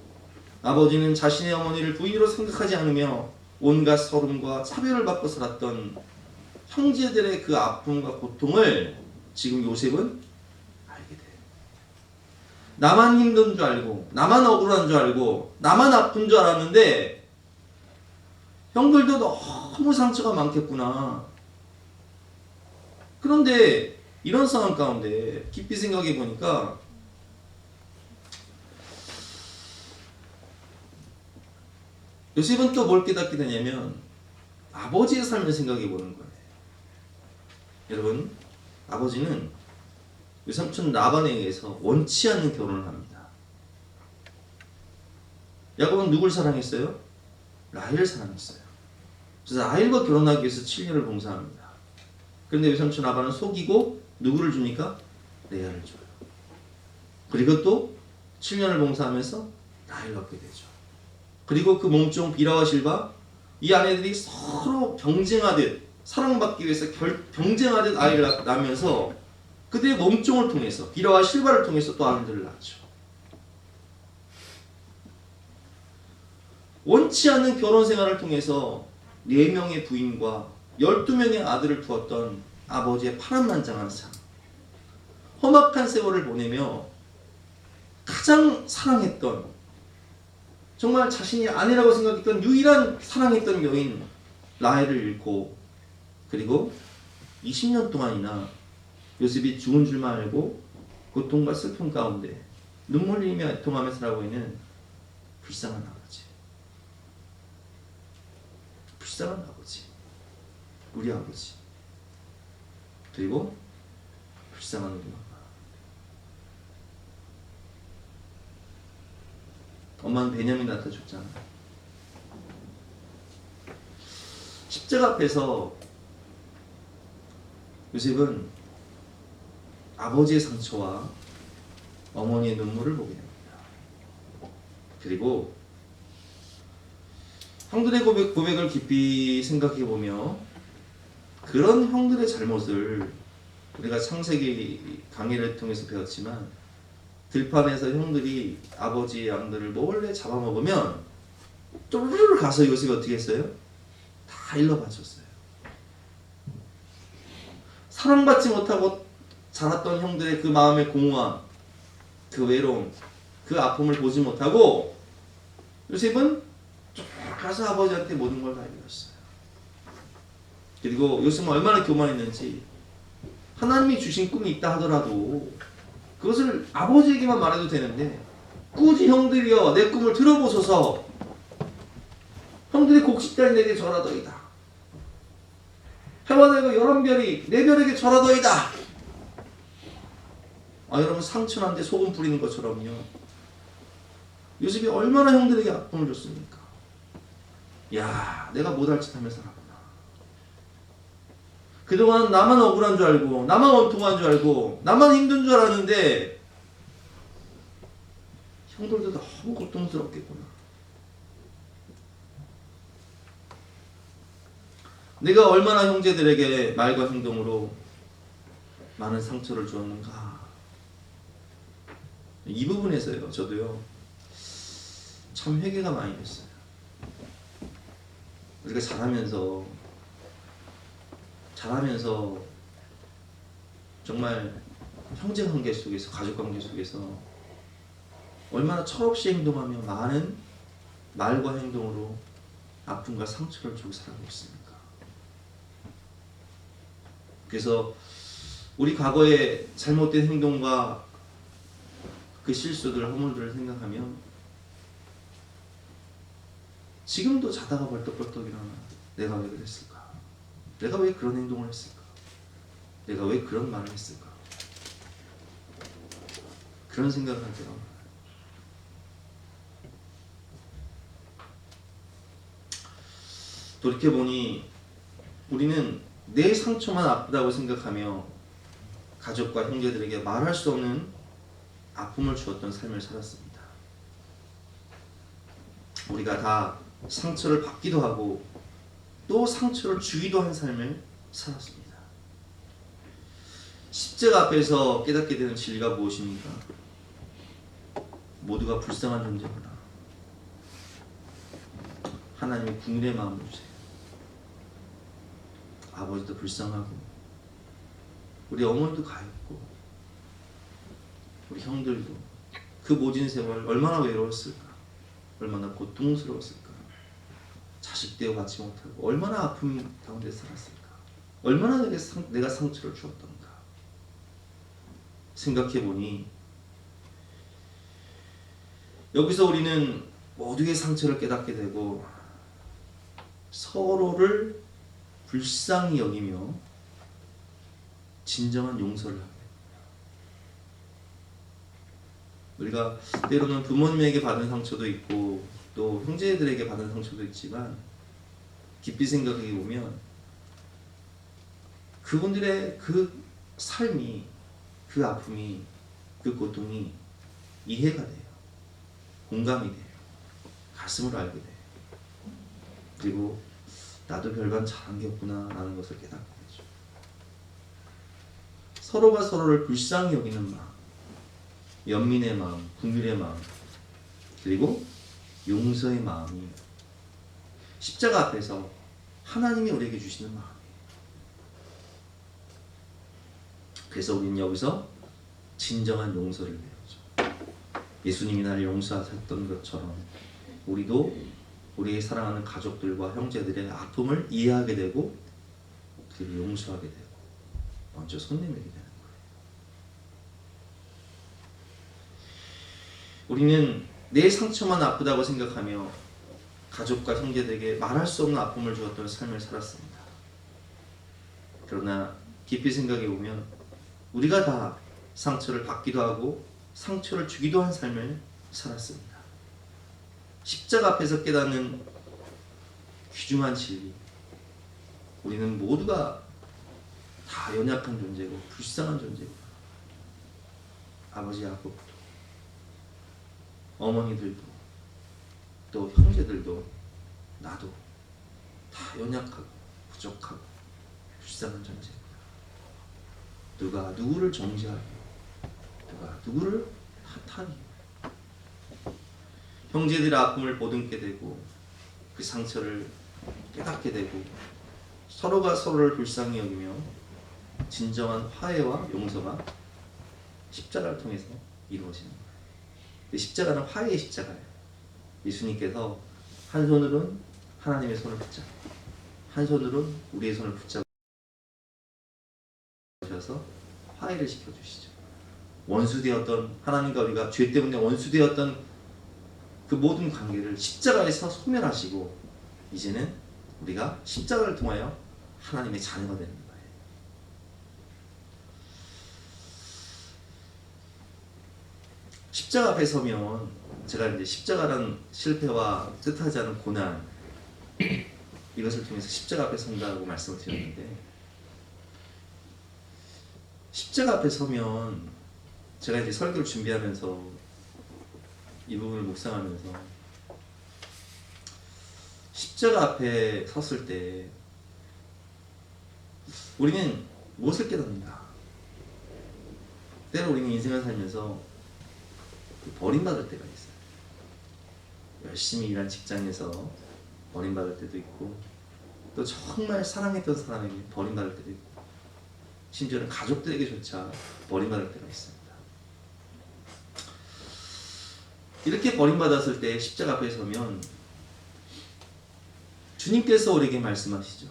아버지는 자신의 어머니를 부인으로 생각하지 않으며 온갖 서름과 차별을 받고 살았던 형제들의 그 아픔과 고통을 지금 요셉은 알게 돼요. 나만 힘든 줄 알고 나만 억울한 줄 알고 나만 아픈 줄 알았는데 형들도 너무 상처가 많겠구나. 그런데 이런 상황 가운데 깊이 생각해 보니까 요셉은 또 뭘 깨닫게 되냐면 아버지의 삶을 생각해 보는 거예요. 여러분, 아버지는 외삼촌 라반에 의해서 원치 않는 결혼을 합니다. 야곱은 누굴 사랑했어요? 라헬을 사랑했어요. 그래서 라헬과 결혼하기 위해서 7년을 봉사합니다. 그런데 외삼촌 라반은 속이고 누구를 줍니까? 레아를 줘요. 그리고 또 7년을 봉사하면서 라헬을 얻게 되죠. 그리고 그 몸종 비라와 실바, 이 아내들이 서로 경쟁하듯 사랑받기 위해서 경쟁하듯 아이를 낳으면서 그들의 몸종을 통해서 비라와 실바를 통해서 또 아들들을 낳죠. 원치 않는 결혼 생활을 통해서 4명의 부인과 12명의 아들을 두었던 아버지의 파란만장한 삶, 험악한 세월을 보내며 가장 사랑했던, 정말 자신이 아내라고 생각했던 유일한 사랑했던 여인 라헬을 잃고, 그리고 20년 동안이나 요셉이 죽은 줄만 알고 고통과 슬픔 가운데 눈물 흘리며 애통하며 살아가고 있는 불쌍한 아버지, 불쌍한 아버지, 우리 아버지, 그리고 불쌍한 우리 엄마는 베냐민한테 줬잖아. 십자가 앞에서 요셉은 아버지의 상처와 어머니의 눈물을 보게 됩니다. 그리고 형들의 고백을 깊이 생각해보며 그런 형들의 잘못을 우리가 창세기 강의를 통해서 배웠지만 들판에서 형들이 아버지의 양들을 몰래 잡아먹으면 쪼르르 가서 요셉이 어떻게 했어요? 다 일러 바쳤어요. 사랑받지 못하고 자랐던 형들의 그 마음의 공허함, 그 외로움, 그 아픔을 보지 못하고 요셉은 쭉 가서 아버지한테 모든 걸 다 일렀어요. 그리고 요셉은 얼마나 교만했는지 하나님이 주신 꿈이 있다 하더라도 그것을 아버지에게만 말해도 되는데 꾸지 형들이여 내 꿈을 들어보소서. 형들이 곡식단이 내게 절하더이다. 해와 달과 11별이 내 별에게 절하더이다. 여러분, 상처난데 소금 뿌리는 것처럼요. 요셉이 얼마나 형들에게 아픔을 줬습니까? 야, 내가 못할 짓 하며 살았구나. 그동안 나만 억울한 줄 알고, 나만 원통한 줄 알고, 나만 힘든 줄 알았는데 형들도 너무 고통스럽겠구나. 내가 얼마나 형제들에게 말과 행동으로 많은 상처를 주었는가. 이 부분에서요, 저도요, 참 회개가 많이 됐어요. 우리가 자라면서 정말 형제 관계 속에서, 가족 관계 속에서 얼마나 철없이 행동하며 많은 말과 행동으로 아픔과 상처를 주고 살아가고 있습니까? 그래서 우리 과거의 잘못된 행동과 그 실수들, 허물들을 생각하면 지금도 자다가 벌떡벌떡 일어나 내가 왜 그랬을까? 내가 왜 그런 행동을 했을까? 내가 왜 그런 말을 했을까? 그런 생각을 할 때가 많아요. 돌이켜보니 우리는 내 상처만 아프다고 생각하며 가족과 형제들에게 말할 수 없는 아픔을 주었던 삶을 살았습니다. 우리가 다 상처를 받기도 하고 또 상처를 주기도 한 삶을 살았습니다. 십자가 앞에서 깨닫게 되는 진리가 무엇입니까? 모두가 불쌍한 존재구나. 하나님의 국률의 마음을 주세요. 아버지도 불쌍하고 우리 어머니도 가엾고 우리 형들도 그 모진 세월 얼마나 외로웠을까, 얼마나 고통스러웠을까, 자식 대우 받지 못하고 얼마나 아픔 가운데 살았을까, 얼마나 내가 상처를 주었던가. 생각해보니 여기서 우리는 모두의 상처를 깨닫게 되고 서로를 불쌍히 여기며 진정한 용서를 하게 됩니다. 우리가 때로는 부모님에게 받은 상처도 있고 또 형제들에게 받은 상처도 있지만 깊이 생각해 보면 그분들의 그 삶이, 그 아픔이, 그 고통이 이해가 돼요. 공감이 돼요. 가슴으로 알게 돼요. 그리고 나도 별반 잘한 게 없구나 라는 것을 깨닫게 되죠. 서로가 서로를 불쌍히 여기는 마음, 연민의 마음, 긍휼의 마음, 그리고 용서의 마음이 십자가 앞에서 하나님이 우리에게 주시는 마음이에요. 그래서 우리는 여기서 진정한 용서를 배우죠. 예수님이 나를 용서하셨던 것처럼 우리도 우리의 사랑하는 가족들과 형제들의 아픔을 이해하게 되고 그를 용서하게 되고 먼저 손 내밀게 되는 거예요. 우리는 내 상처만 아프다고 생각하며 가족과 형제들에게 말할 수 없는 아픔을 주었던 삶을 살았습니다. 그러나 깊이 생각해 보면 우리가 다 상처를 받기도 하고 상처를 주기도 한 삶을 살았습니다. 십자가 앞에서 깨닫는 귀중한 진리, 우리는 모두가 다 연약한 존재고 불쌍한 존재고, 아버지 아버지도 어머니들도 또 형제들도 나도 다 연약하고 부족하고 불쌍한 존재구나. 누가 누구를 정죄하고 누가 누구를 탓하니, 형제들의 아픔을 보듬게 되고 그 상처를 깨닫게 되고 서로가 서로를 불쌍히 여기며 진정한 화해와 용서가 십자가를 통해서 이루어지는 거예요. 근데 십자가는 화해의 십자가예요. 예수님께서 한 손으로는 하나님의 손을 붙잡고 한 손으로는 우리의 손을 붙잡으셔서 화해를 시켜주시죠. 원수되었던, 하나님과 우리가 죄 때문에 원수되었던 그 모든 관계를 십자가에서 소멸하시고 이제는 우리가 십자가를 통하여 하나님의 자녀가 되는 거예요. 십자가 앞에 서면 제가 이제 십자가란 실패와 뜻하지 않은 고난 이것을 통해서 십자가 앞에 선다고 말씀을 드렸는데, 십자가 앞에 서면 제가 이제 설교를 준비하면서 이 부분을 묵상하면서 십자가 앞에 섰을 때 우리는 무엇을 깨닫는가? 때로 우리는 인생을 살면서 버림받을 때가 있어요. 열심히 일한 직장에서 버림받을 때도 있고, 또 정말 사랑했던 사람에게 버림받을 때도 있고, 심지어는 가족들에게조차 버림받을 때가 있습니다. 이렇게 버림받았을 때 십자가 앞에 서면 주님께서 우리에게 말씀하시죠.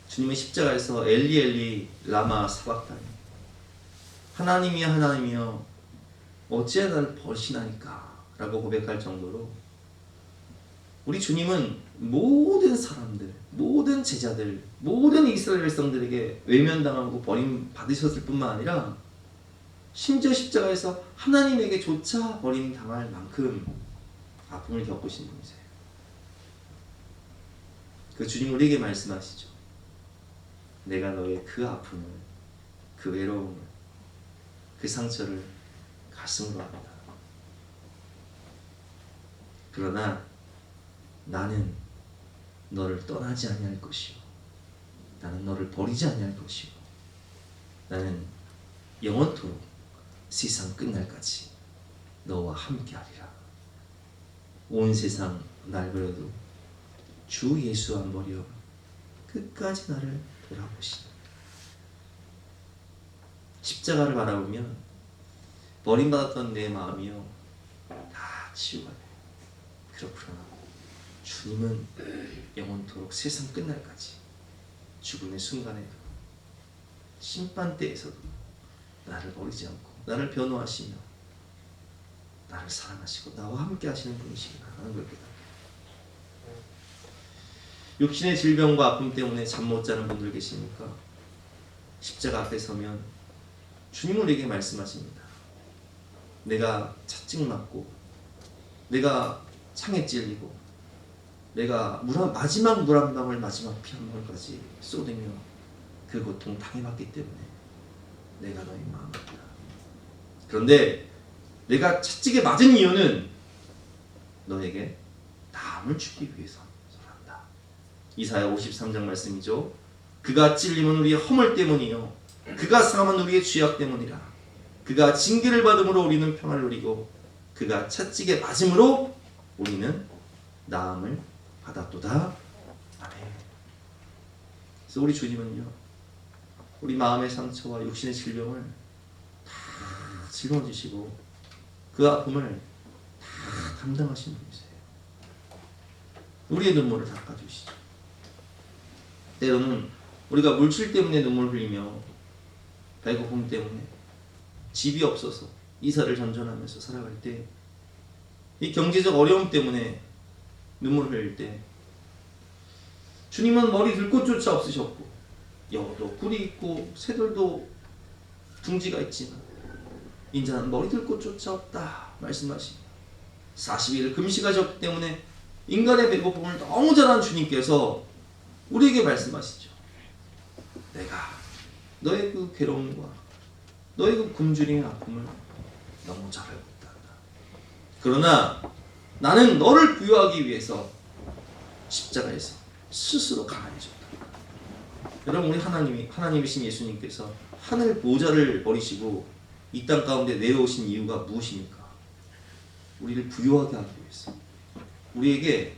주님은 십자가에서 엘리 엘리 라마 사박다니, 하나님이여 하나님이여 어찌하여 나를 버리시나이까 라고 고백할 정도로 우리 주님은 모든 사람들, 모든 제자들, 모든 이스라엘 백성들에게 외면당하고 버림받으셨을 뿐만 아니라 심지어 십자가에서 하나님에게조차 버림당할 만큼 아픔을 겪으신 분이세요. 그 주님 우리에게 말씀하시죠. 내가 너의 그 아픔을, 그 외로움을, 그 상처를 가슴으로 안다. 그러나 나는 너를 떠나지 아니할 것이요, 나는 너를 버리지 아니할 것이요, 나는 영원토록 세상 끝날까지 너와 함께하리라. 온 세상 날 버려도 주 예수 안 버려 끝까지 나를 돌아보시니. 십자가를 바라보면 버림받았던 내 마음이요 다 치유가 돼. 그렇구나, 주님은 영원토록 세상 끝날까지, 죽음의 순간에도 심판대에서도 나를 버리지 않고 나를 변호하시며 나를 사랑하시고 나와 함께 하시는 분이시구나 하는 걸 깨닫게. 육신의 질병과 아픔 때문에 잠 못 자는 분들 계십니까? 십자가 앞에 서면 주님은 우리에게 말씀하십니다. 내가 채찍 맞고, 내가 창에 찔리고, 내가 마지막 물 한 방울, 마지막 피 한 방울까지 쏟으며 그 고통 당해봤기 때문에 내가 너의 마음을 안다. 그런데 내가 채찍에 맞은 이유는 너에게 나음을 주기 위해서란다. 이사야 53장 말씀이죠. 그가 찔림은 우리의 허물 때문이요, 그가 상함은 우리의 죄악 때문이라. 그가 징계를 받음으로 우리는 평안을 누리고, 그가 채찍에 맞음으로 우리는 나음을 받았도다. 아멘. 그래서 우리 주님은요, 우리 마음의 상처와 육신의 질병을 다 짊어지시고 그 아픔을 다 담당하신 분이세요. 우리의 눈물을 닦아주시죠. 때로는 우리가 물질 때문에 눈물 흘리며, 배고픔 때문에, 집이 없어서 이사를 전전하면서 살아갈 때, 이 경제적 어려움 때문에 눈물 흘릴 때, 주님은 머리 들 곳조차 없으셨고, 여도 뿔이 있고 새들도 둥지가 있지만 인자는 머리 들 곳조차 없다 말씀하십니다. 40일을 금식하셨기 때문에 인간의 배고픔을 너무 잘 아는 주님께서 우리에게 말씀하시죠. 내가 너의 그 괴로움과 너의 그 굶주림의 아픔을 너무 잘 알고 있다. 그러나 나는 너를 부유하기 위해서 십자가에서 스스로 가난해졌다. 여러분, 우리 하나님이신 예수님께서 하늘 보좌를 버리시고 이 땅 가운데 내려오신 이유가 무엇입니까? 우리를 부유하게 하기 위해서, 우리에게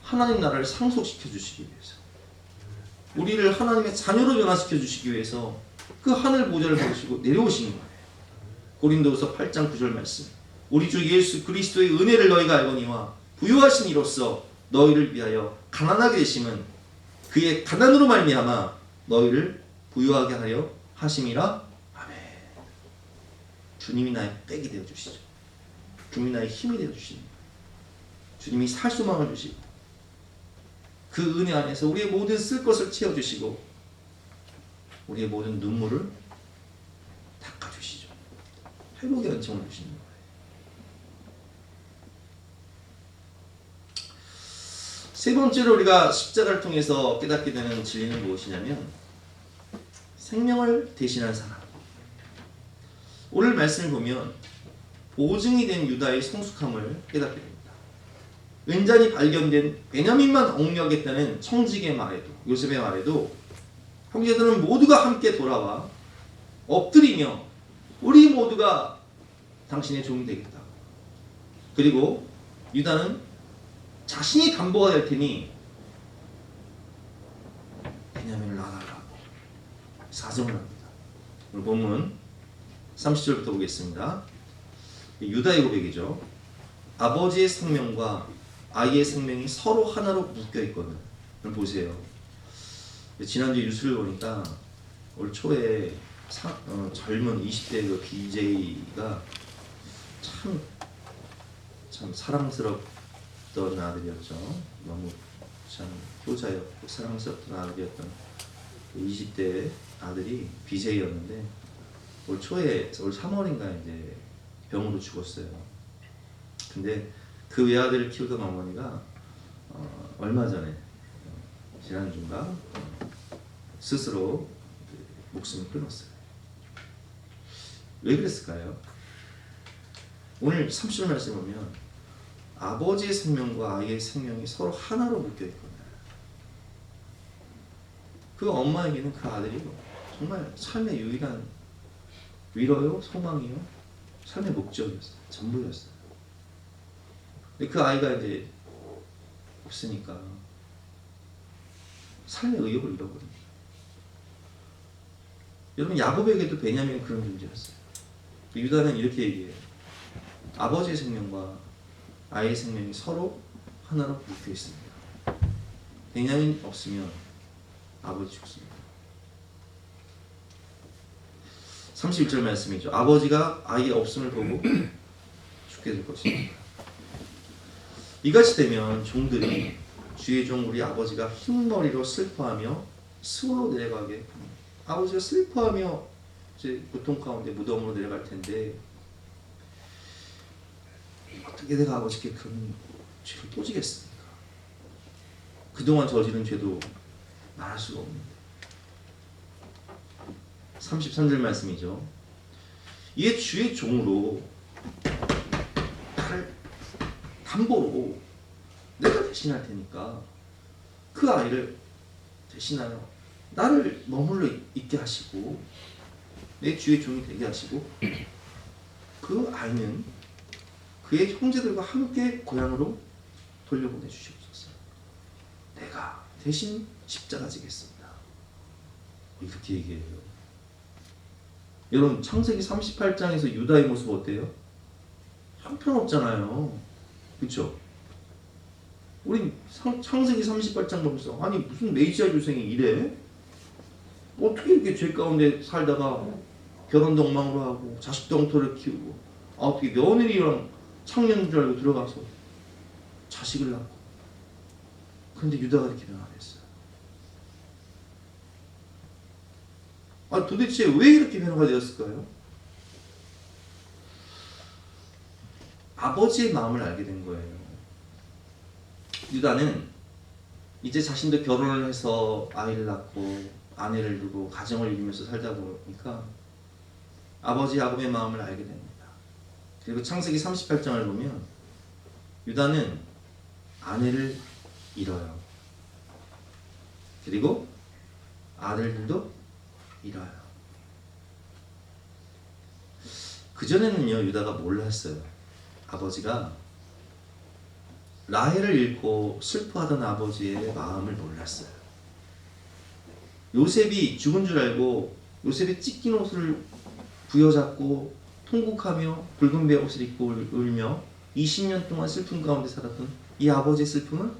하나님 나라를 상속시켜 주시기 위해서, 우리를 하나님의 자녀로 변화시켜 주시기 위해서 그 하늘 보좌를 버리시고 내려오신 거예요. 고린도후서 8장 9절 말씀. 우리 주 예수 그리스도의 은혜를 너희가 알거니와 부유하신 이로써 너희를 위하여 가난하게 되심은 그의 가난으로 말미암아 너희를 부유하게 하려 하심이라. 아멘. 주님이 나의 백이 되어 주시죠. 주님이 나의 힘이 되어 주시는 거예요. 주님이 살 소망을 주시고, 그 은혜 안에서 우리의 모든 쓸 것을 채워 주시고, 우리의 모든 눈물을 닦아 주시죠. 회복의 은총을 주시는 거예요. 세 번째로 우리가 십자가를 통해서 깨닫게 되는 진리는 무엇이냐면 생명을 대신한 사람. 오늘 말씀을 보면 보증이 된 유다의 성숙함을 깨닫게 됩니다. 은잔이 발견된 베냐민만 옥력했다는 청직의 말에도, 요셉의 말에도 형제들은 모두가 함께 돌아와 엎드리며 우리 모두가 당신의 종이 되겠다. 그리고 유다는 자신이 담보가 될 테니 베냐민을 낳아달라고 사정을 합니다. 오늘 본문 30절부터 보겠습니다. 유다의 고백이죠. 아버지의 생명과 아이의 생명이 서로 하나로 묶여 있거든. 보세요. 지난주 뉴스를 보니까 올 초에 젊은 20대 그 BJ가 참 사랑스럽던 아들이었죠. 너무 참 효자였고 사랑스럽던 아들이었던 그 20대 아들이 BJ였는데 올 초에 올 3월인가 이제 병으로 죽었어요. 근데 그 외아들을 키우던 어머니가 얼마 전에 지난주인가 스스로 목숨을 끊었어요. 왜 그랬을까요? 오늘 30절 말씀 보면 아버지의 생명과 아이의 생명이 서로 하나로 묶여 있거든요. 그 엄마에게는 그 아들이 정말 삶의 유일한 위로요, 소망이요, 삶의 목적이었어요. 전부였어요. 근데 그 아이가 이제 없으니까 삶의 의욕을 잃어버립니다. 여러분 야곱에게도 베냐민은 그런 존재였어요. 유다는 이렇게 얘기해요. 아버지의 생명과 아이의 생명이 서로 하나로 묶여 있습니다. 베냐민 없으면 아버지 죽습니다. 31절 말씀이죠. 아버지가 아이의 없음을 보고 죽게 될 것입니다. 이같이 되면 종들이 주의 종 우리 아버지가 흰머리로 슬퍼하며 스올로 내려가게 합니다. 아버지가 슬퍼하며 이제 고통 가운데 무덤으로 내려갈 텐데 어떻게 내가 아버지께 그런 죄를 또 지겠습니까? 그동안 저지른 죄도 말할 수가 없는데. 33절 말씀이죠. 이에 주의 종으로 나를 담보로 내가 대신할 테니까 그 아이를 대신하여 나를 머물러 있게 하시고 내 주의 종이 되게 하시고 그 아이는 그의 형제들과 함께 고향으로 돌려보내 주시옵소서. 내가 대신 십자가 지겠습니다. 이렇게 얘기해요. 여러분 창세기 38장에서 유다의 모습 어때요? 형편없잖아요. 그렇죠? 우리 창세기 38장 보면서 아니 무슨 메시아 조생이 이래? 어떻게 이렇게 죄 가운데 살다가 결혼도 엉망으로 하고 자식도 엉터리를 키우고 어떻게 며느리랑 창년인 줄 알고 들어가서 자식을 낳고 그런데 유다가 이렇게 변화됐어요. 아 도대체 왜 이렇게 변화가 되었을까요? 아버지의 마음을 알게 된 거예요. 유다는 이제 자신도 결혼을 해서 아이를 낳고 아내를 두고 가정을 이루면서 살다 보니까 아버지 야곱의 마음을 알게 됩니다. 그리고 창세기 38장을 보면 유다는 아내를 잃어요. 그리고 아들들도 잃어요. 그전에는요 유다가 몰랐어요. 아버지가 라헬을 잃고 슬퍼하던 아버지의 마음을 몰랐어요. 요셉이 죽은 줄 알고 요셉의 찢긴 옷을 부여잡고 통곡하며 붉은 베옷을 입고 울며 20년 동안 슬픔 가운데 살았던 이 아버지의 슬픔을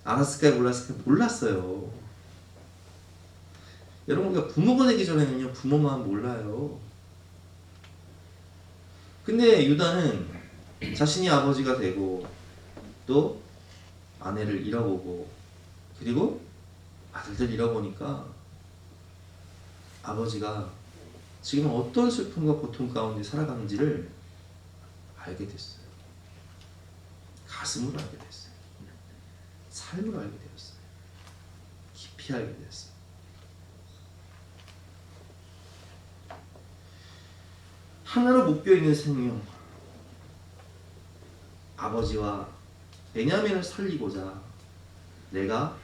알았을까요? 몰랐을까요? 몰랐어요. 여러분 우리가 부모가 되기 전에는요 부모 마음 몰라요. 근데 유다는 자신이 아버지가 되고 또 아내를 잃어보고 그리고 아들들 잃어보니까 아버지가 지금 어떤 슬픔과 고통 가운데 살아가는지를 알게 됐어요. 가슴으로 알게 됐어요. 삶을 알게 되었어요. 깊이 알게 되었어요. 하나로 묶여 있는 생명, 아버지와 베냐민을 살리고자 내가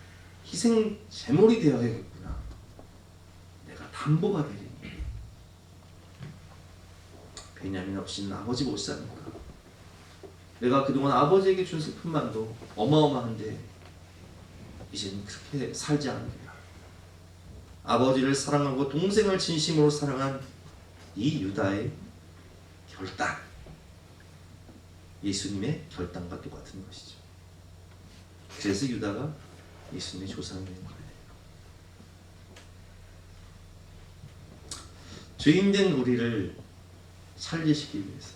희생 제물이 되어야겠구나. 내가 담보가 되리니 베냐민 없이는 아버지 못 사니까. 내가 그동안 아버지에게 준 슬픔만도 어마어마한데 이제는 그렇게 살지 않으리라. 아버지를 사랑하고 동생을 진심으로 사랑한 이 유다의 결단, 예수님의 결단과 똑같은 것이죠. 그래서 유다가 예수님의 조상이 된 거예요. 죄인된 우리를 살리시기 위해서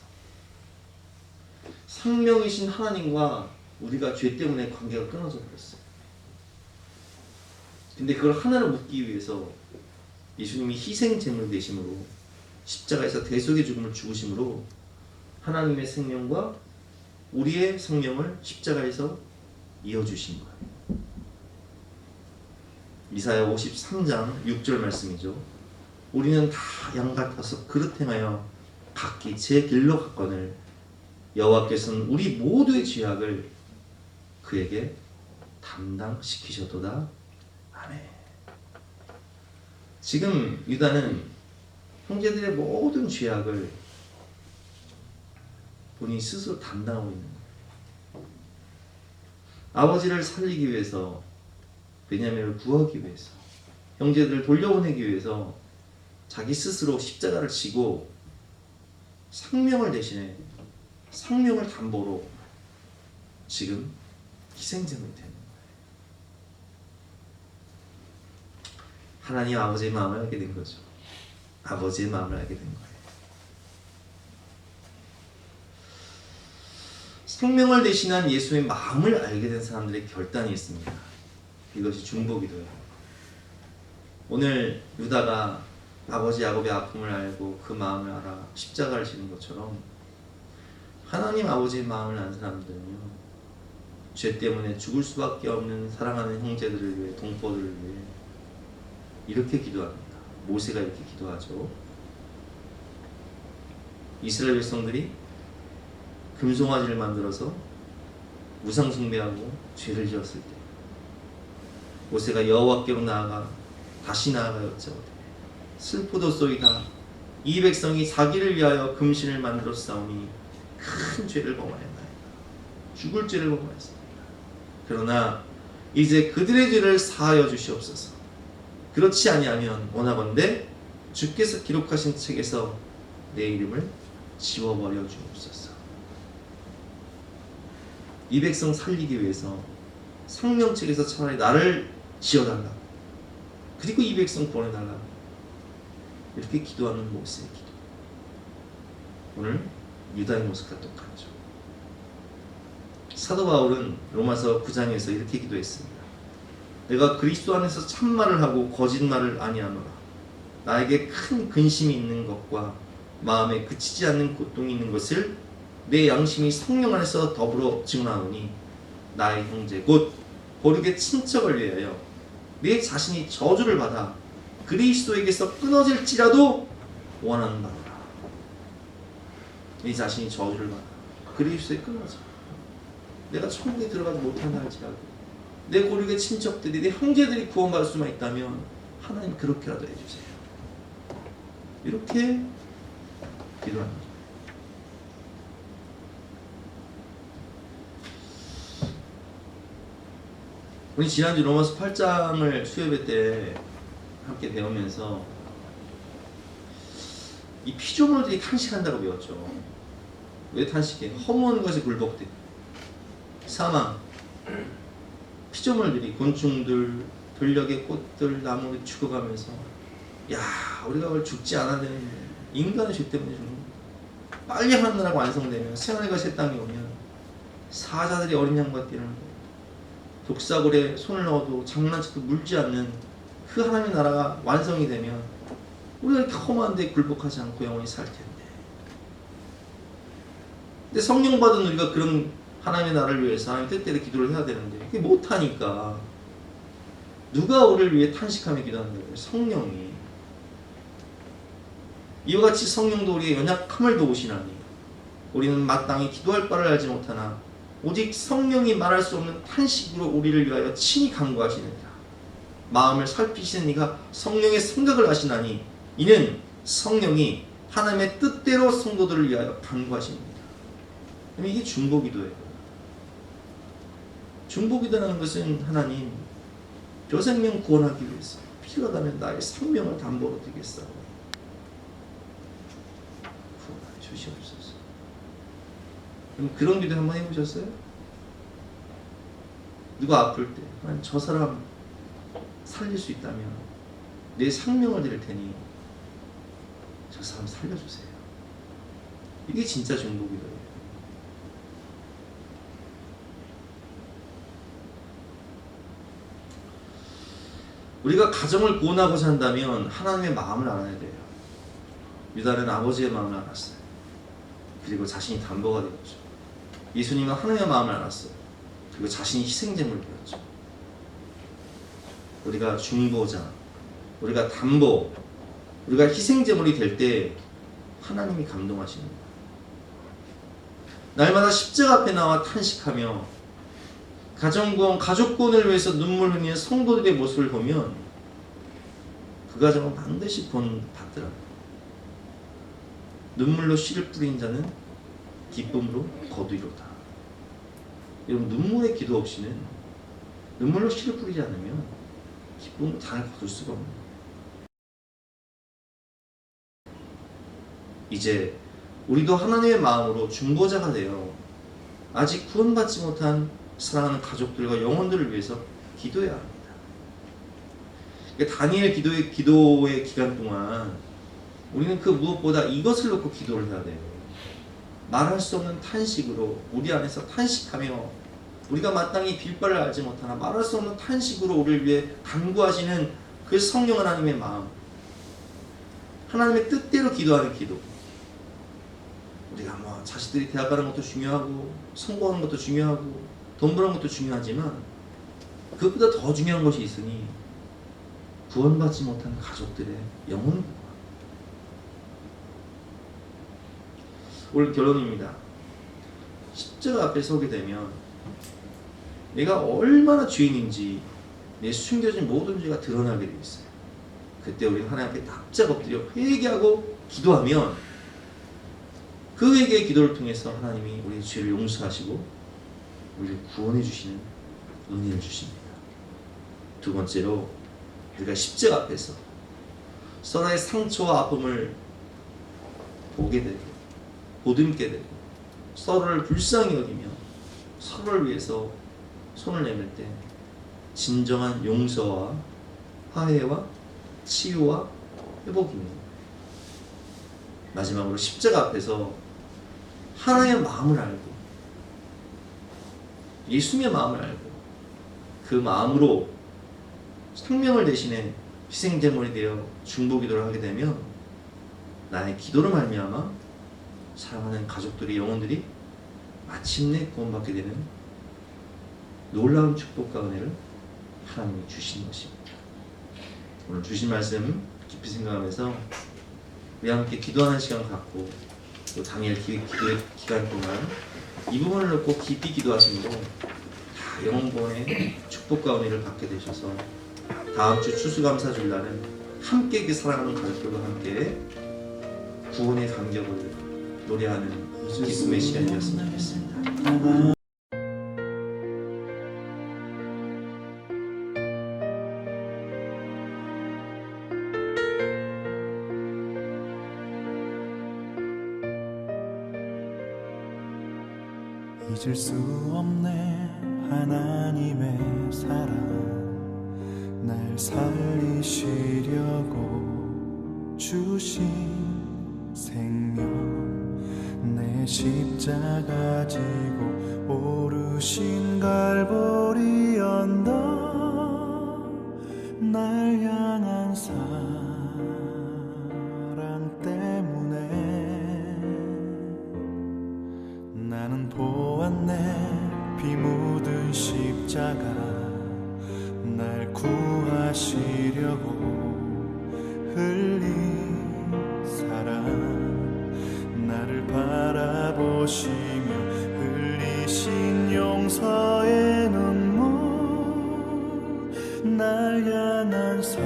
생명이신 하나님과 우리가 죄 때문에 관계가 끊어져 버렸어요. 근데 그걸 하나로 묶기 위해서 예수님이 희생 제물 되심으로 십자가에서 대속의 죽음을 죽으심으로 하나님의 생명과 우리의 생명을 십자가에서 이어주신 거예요. 이사야 53장 6절 말씀이죠. 우리는 다 양 같아서 그릇 행하여 각기 제 길로 갔거늘 여호와께서는 우리 모두의 죄악을 그에게 담당시키셨도다. 아멘. 지금 유다는 형제들의 모든 죄악을 본인이 스스로 담당하고 있는 거예요. 아버지를 살리기 위해서, 베냐민을 구하기 위해서, 형제들을 돌려보내기 위해서 자기 스스로 십자가를 지고 생명을 대신해 생명을 담보로 지금 희생제물이 되는 거예요. 하나님 아버지의 마음을 알게 된 거죠. 아버지의 마음을 알게 된 거예요. 생명을 대신한 예수의 마음을 알게 된 사람들의 결단이 있습니다. 이것이 중보기도예요. 오늘 유다가 아버지 야곱의 아픔을 알고 그 마음을 알아 십자가를 지는 것처럼 하나님 아버지의 마음을 아는 사람들은요, 죄 때문에 죽을 수밖에 없는 사랑하는 형제들을 위해, 동포들을 위해 이렇게 기도합니다. 모세가 이렇게 기도하죠. 이스라엘 백성들이 금송아지를 만들어서 우상 숭배하고 죄를 지었을 때 모세가 여호와께로 나아가 다시 나아가 여짜오되 슬프도소이다. 이 백성이 자기를 위하여 금신을 만들어 싸우니 큰 죄를 범하였나이다. 죽을 죄를 범하였습니다. 그러나 이제 그들의 죄를 사하여 주시옵소서. 그렇지 아니하면 원하건대 주께서 기록하신 책에서 내 이름을 지워버려 주옵소서. 이 백성 살리기 위해서 생명책에서 차라리 나를 지어달라. 그리고 이 백성 구원해달라. 이렇게 기도하는 모세의 기도. 오늘 유다의 모습과 똑같죠. 사도 바울은 로마서 9장에서 이렇게 기도했습니다. 내가 그리스도 안에서 참말을 하고 거짓말을 아니하노라. 나에게 큰 근심이 있는 것과 마음에 그치지 않는 고통이 있는 것을 내 양심이 성령 안에서 더불어 증언하오니 나의 형제 곧 고르게 친척을 위하여 내 자신이 저주를 받아 그리스도에게서 끊어질지라도 원하는 바로라. 내 자신이 저주를 받아 그리스도에 끊어져 내가 천국에 들어가지 못한다 할지라도 내 고르게 친척들이, 내 형제들이 구원받을 수만 있다면 하나님 그렇게라도 해주세요. 이렇게 기도하는 거죠. 우리 지난주 로마서 8장을 수요예배 때 함께 배우면서 이 피조물들이 탄식한다고 배웠죠. 왜 탄식해? 허무한 것이 굴복돼. 사망. 피조물들이, 곤충들, 들녘의 꽃들, 나무를 죽어가면서 야, 우리가 그걸 죽지 않아야 되는데 인간의 죄 때문에 죽는 거야. 빨리 하는 나라가 완성되면, 생활의 것이 땅에 오면 사자들이 어린 양과 뛰는 거예요. 독사골에 손을 넣어도 장난쳐도 물지 않는 그 하나님의 나라가 완성이 되면 우리가 이렇게 험한 데 굴복하지 않고 영원히 살 텐데. 근데 성령 받은 우리가 그런 하나님의 나라를 위해서 하나님 뜻대로 기도를 해야 되는데 그게 못하니까 누가 우리를 위해 탄식하며 기도하는 거예요? 성령이. 이와 같이 성령도 우리의 연약함을 도우시나니 우리는 마땅히 기도할 바를 알지 못하나 오직 성령이 말할 수 없는 탄식으로 우리를 위하여 친히 간구하시느니라. 마음을 살피시는 이가 성령의 생각을 아시나니 이는 성령이 하나님의 뜻대로 성도들을 위하여 간구하십니다. 이게 중보기도예요. 중보기도라는 것은 하나님 저 생명 구원하기 위해서 피가 나면 나의 생명을 담보로 드리겠사오니 구원하여 주시옵소서. 그럼 그런 기도 한번 해보셨어요? 누가 아플 때 하나님 저 사람 살릴 수 있다면 내 생명을 드릴 테니 저 사람 살려주세요. 이게 진짜 중보기도예요. 우리가 가정을 구원하고자 한다면 하나님의 마음을 알아야 돼요. 유다는 아버지의 마음을 알았어요. 그리고 자신이 담보가 되었죠. 예수님은 하나님의 마음을 알았어요. 그리고 자신이 희생제물이 되었죠. 우리가 중보자, 우리가 담보, 우리가 희생제물이 될 때 하나님이 감동하십니다. 날마다 십자가 앞에 나와 탄식하며 가정구원, 가족구원을 위해서 눈물 흘리는 성도들의 모습을 보면 그 가정은 반드시 구원 받더라고요. 눈물로 씨를 뿌린 자는 기쁨으로 거두리로다. 여러분, 눈물의 기도 없이는, 눈물로 씨를 뿌리지 않으면 기쁨을 잘 거둘 수가 없는 거예요. 이제 우리도 하나님의 마음으로 중보자가 되어 아직 구원받지 못한 사랑하는 가족들과 영혼들을 위해서 기도해야 합니다. 그러니까 다니엘 기도의 기간 동안 우리는 그 무엇보다 이것을 놓고 기도를 해야 돼요. 말할 수 없는 탄식으로 우리 안에서 탄식하며 우리가 마땅히 빌 바를 알지 못하나 말할 수 없는 탄식으로 우리를 위해 간구하시는 그 성령 하나님의 마음, 하나님의 뜻대로 기도하는 기도. 우리가 뭐 자식들이 대학 가는 것도 중요하고 성공하는 것도 중요하고 돈 버는 것도 중요하지만 그것보다 더 중요한 것이 있으니 구원받지 못한 가족들의 영혼 구원. 오늘 결론입니다. 십자가 앞에 서게 되면 내가 얼마나 죄인인지 내 숨겨진 모든 죄가 드러나게 되어 있어요. 그때 우리는 하나님 앞에 납작 엎드려 회개하고 기도하면 그 회개의 기도를 통해서 하나님이 우리의 죄를 용서하시고 우리를 구원해 주시는 은혜를 주십니다. 두 번째로 우리가 십자가 앞에서 서로의 상처와 아픔을 보게 되고 보듬게 되고 서로를 불쌍히 여기며 서로를 위해서 손을 내밀 때 진정한 용서와 화해와 치유와 회복입니다. 마지막으로 십자가 앞에서 하나님의 마음을 알고 예수님의 마음을 알고 그 마음으로 생명을 대신해 희생제물이 되어 중보기도를 하게 되면 나의 기도로 말미암아 사랑하는 가족들의 영혼들이 마침내 구원받게 되는 놀라운 축복과 은혜를 하나님이 주신 것입니다. 오늘 주신 말씀 깊이 생각하면서 우리 함께 기도하는 시간 갖고 또 당일 기도의 기간 동안 이 부분을 놓고 깊이 기도하심으로 다 영혼구원의 축복과 은혜를 받게 되셔서 다음 주 추수감사주일날은 함께 그 사랑하는 가족들과 함께 구원의 감격을 노래하는 기쁨의 시간이었으면 좋겠습니다. 잊을 수 없네 하나님의 사랑 날 살리시려고 주신 생명 내 십자가 지고 오르신 갈보리 언덕 날 향한 사랑 때문에 나는 보았네 날 향한 사랑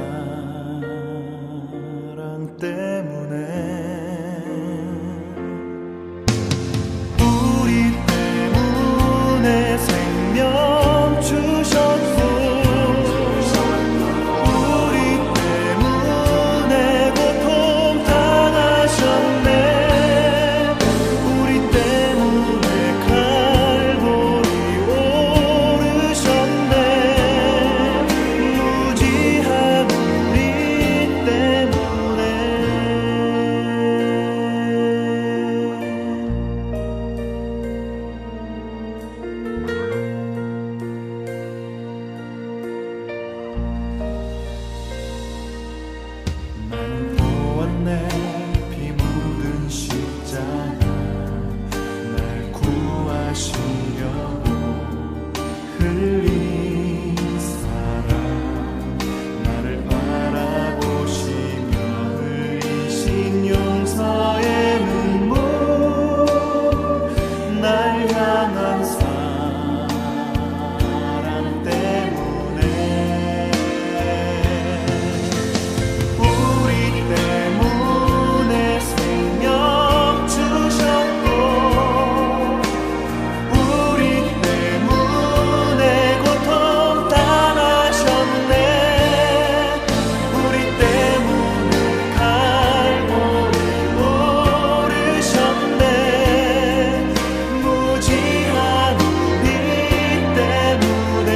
때문에 우리 때문에 생명 주셨고 우리 때문에 고통 당하셨네 우리 때문에 칼보리 오르셨네 무지한 우리 때문에 나는 보았네 피 묻은 십자가 날 구하시려고 흘린 사랑 나를 바라보시며 흘리신 용서의 눈물 날 향한 사랑 때문에 우리 때문에 생명 주셨고 우리 때문에 고통 당하셨네 우리 때문에 칼보리 오르셨네 무지한 우리 때문에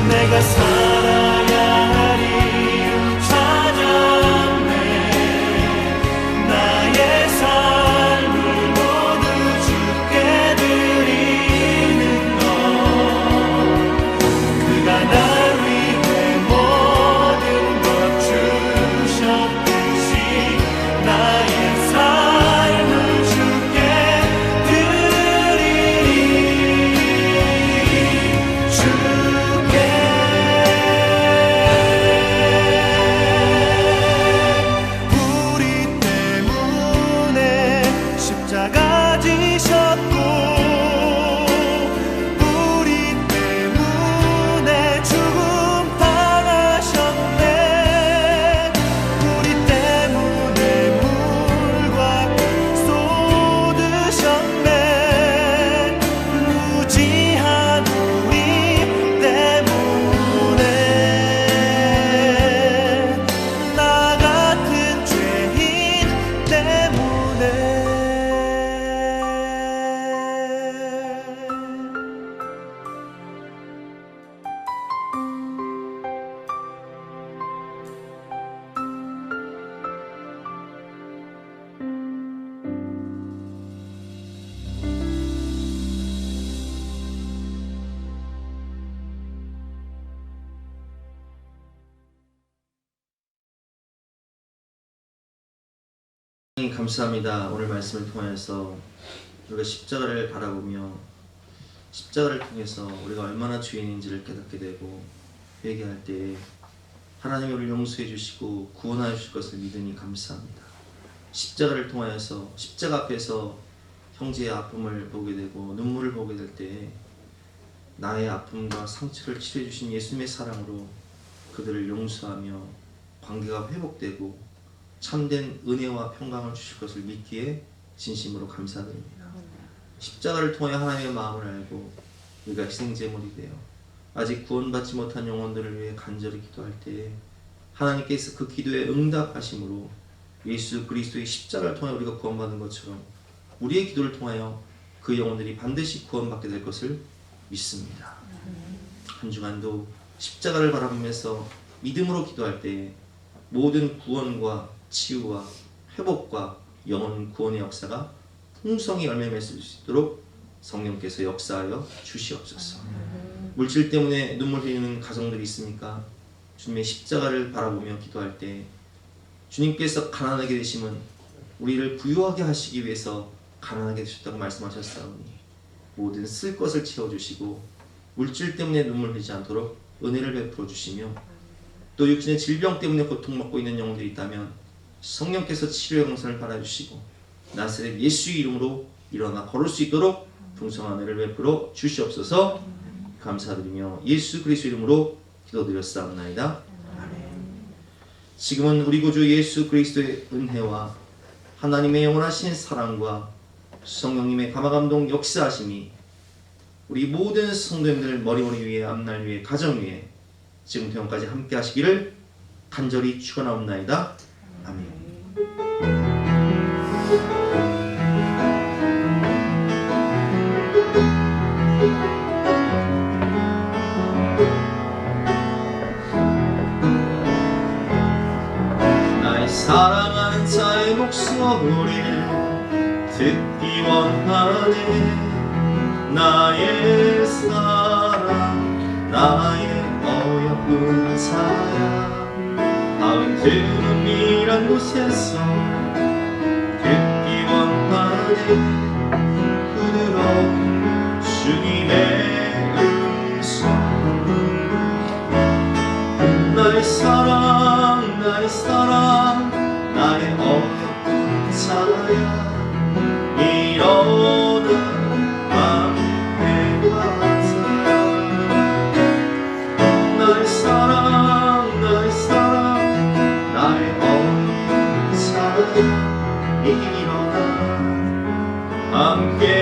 내가 살아야 하리 찬양해 나의 삶을 모두 주께 드리는 것 그가 날 위해 모든 것 주셨듯이 나의 삶을 주께 드리리 주께 우리 때문에 십자가 지셨고 우리 때문에 죽음 당하셨네 우리 때문에 물과 피 쏟으셨네 무지한 우리 때문에 나 같은 죄인 때문에 하나님 감사합니다. 오늘 말씀을 통해서 우리가 십자가를 바라보며 십자가를 통해서 우리가 얼마나 죄인인지를 깨닫게 되고 회개할 때에 하나님이 우리를 용서해 주시고 구원하여 주실 것을 믿으니 감사합니다. 십자가를 통하여서 십자가 앞에서 형제의 아픔을 보게 되고 눈물을 보게 될 때에 나의 아픔과 상처를 치료해 주신 예수님의 사랑으로 그들을 용서하며 관계가 회복되고 참된 은혜와 평강을 주실 것을 믿기에 진심으로 감사드립니다. 십자가를 통해 하나님의 마음을 알고 우리가 희생제물이 되어 아직 구원받지 못한 영혼들을 위해 간절히 기도할 때에 하나님께서 그 기도에 응답하심으로 예수 그리스도의 십자가를 통해 우리가 구원받는 것처럼 우리의 기도를 통하여 그 영혼들이 반드시 구원받게 될 것을 믿습니다. 한 주간도 십자가를 바라보면서 믿음으로 기도할 때에 모든 구원과 치유와 회복과 영혼 구원의 역사가 풍성히 열매 맺을 수 있도록 성령께서 역사하여 주시옵소서. 물질 때문에 눈물 흘리는 가정들이 있습니까? 주님의 십자가를 바라보며 기도할 때 주님께서 가난하게 되심은 우리를 부유하게 하시기 위해서 가난하게 되셨다고 말씀하셨사오니 모든 쓸 것을 채워주시고 물질 때문에 눈물 흘리지 않도록 은혜를 베풀어 주시며 또 육신의 질병 때문에 고통받고 있는 영혼들이 있다면 성령께서 치료의 용선을 받아주시고 나사렛 예수의 이름으로 일어나 걸을 수 있도록 풍성한 은혜를 베풀어 주시옵소서. 감사드리며 예수 그리스도 이름으로 기도드렸사옵나이다. 아멘. 지금은 우리 구주 예수 그리스도의 은혜와 하나님의 영원하신 사랑과 성령님의 감화감동 역사하심이 우리 모든 성도님들 머리머리 위에 앞날 위에 가정 위에 지금부터 영까지 함께 하시기를 간절히 축원하옵나이다. 아멘. 나의 사랑하는 자의 목소리를 듣기 원하네. 나의 사랑 나의 어여쁜 자야. 마음 들음이란 곳에서 듣기 원하네. 부드러운 주님의 음성. 나의 사랑 나의 사랑 나의 어여쁜 자야. 일어나 나의 사랑 나의 사랑 나의 어린 사랑 일어나 함께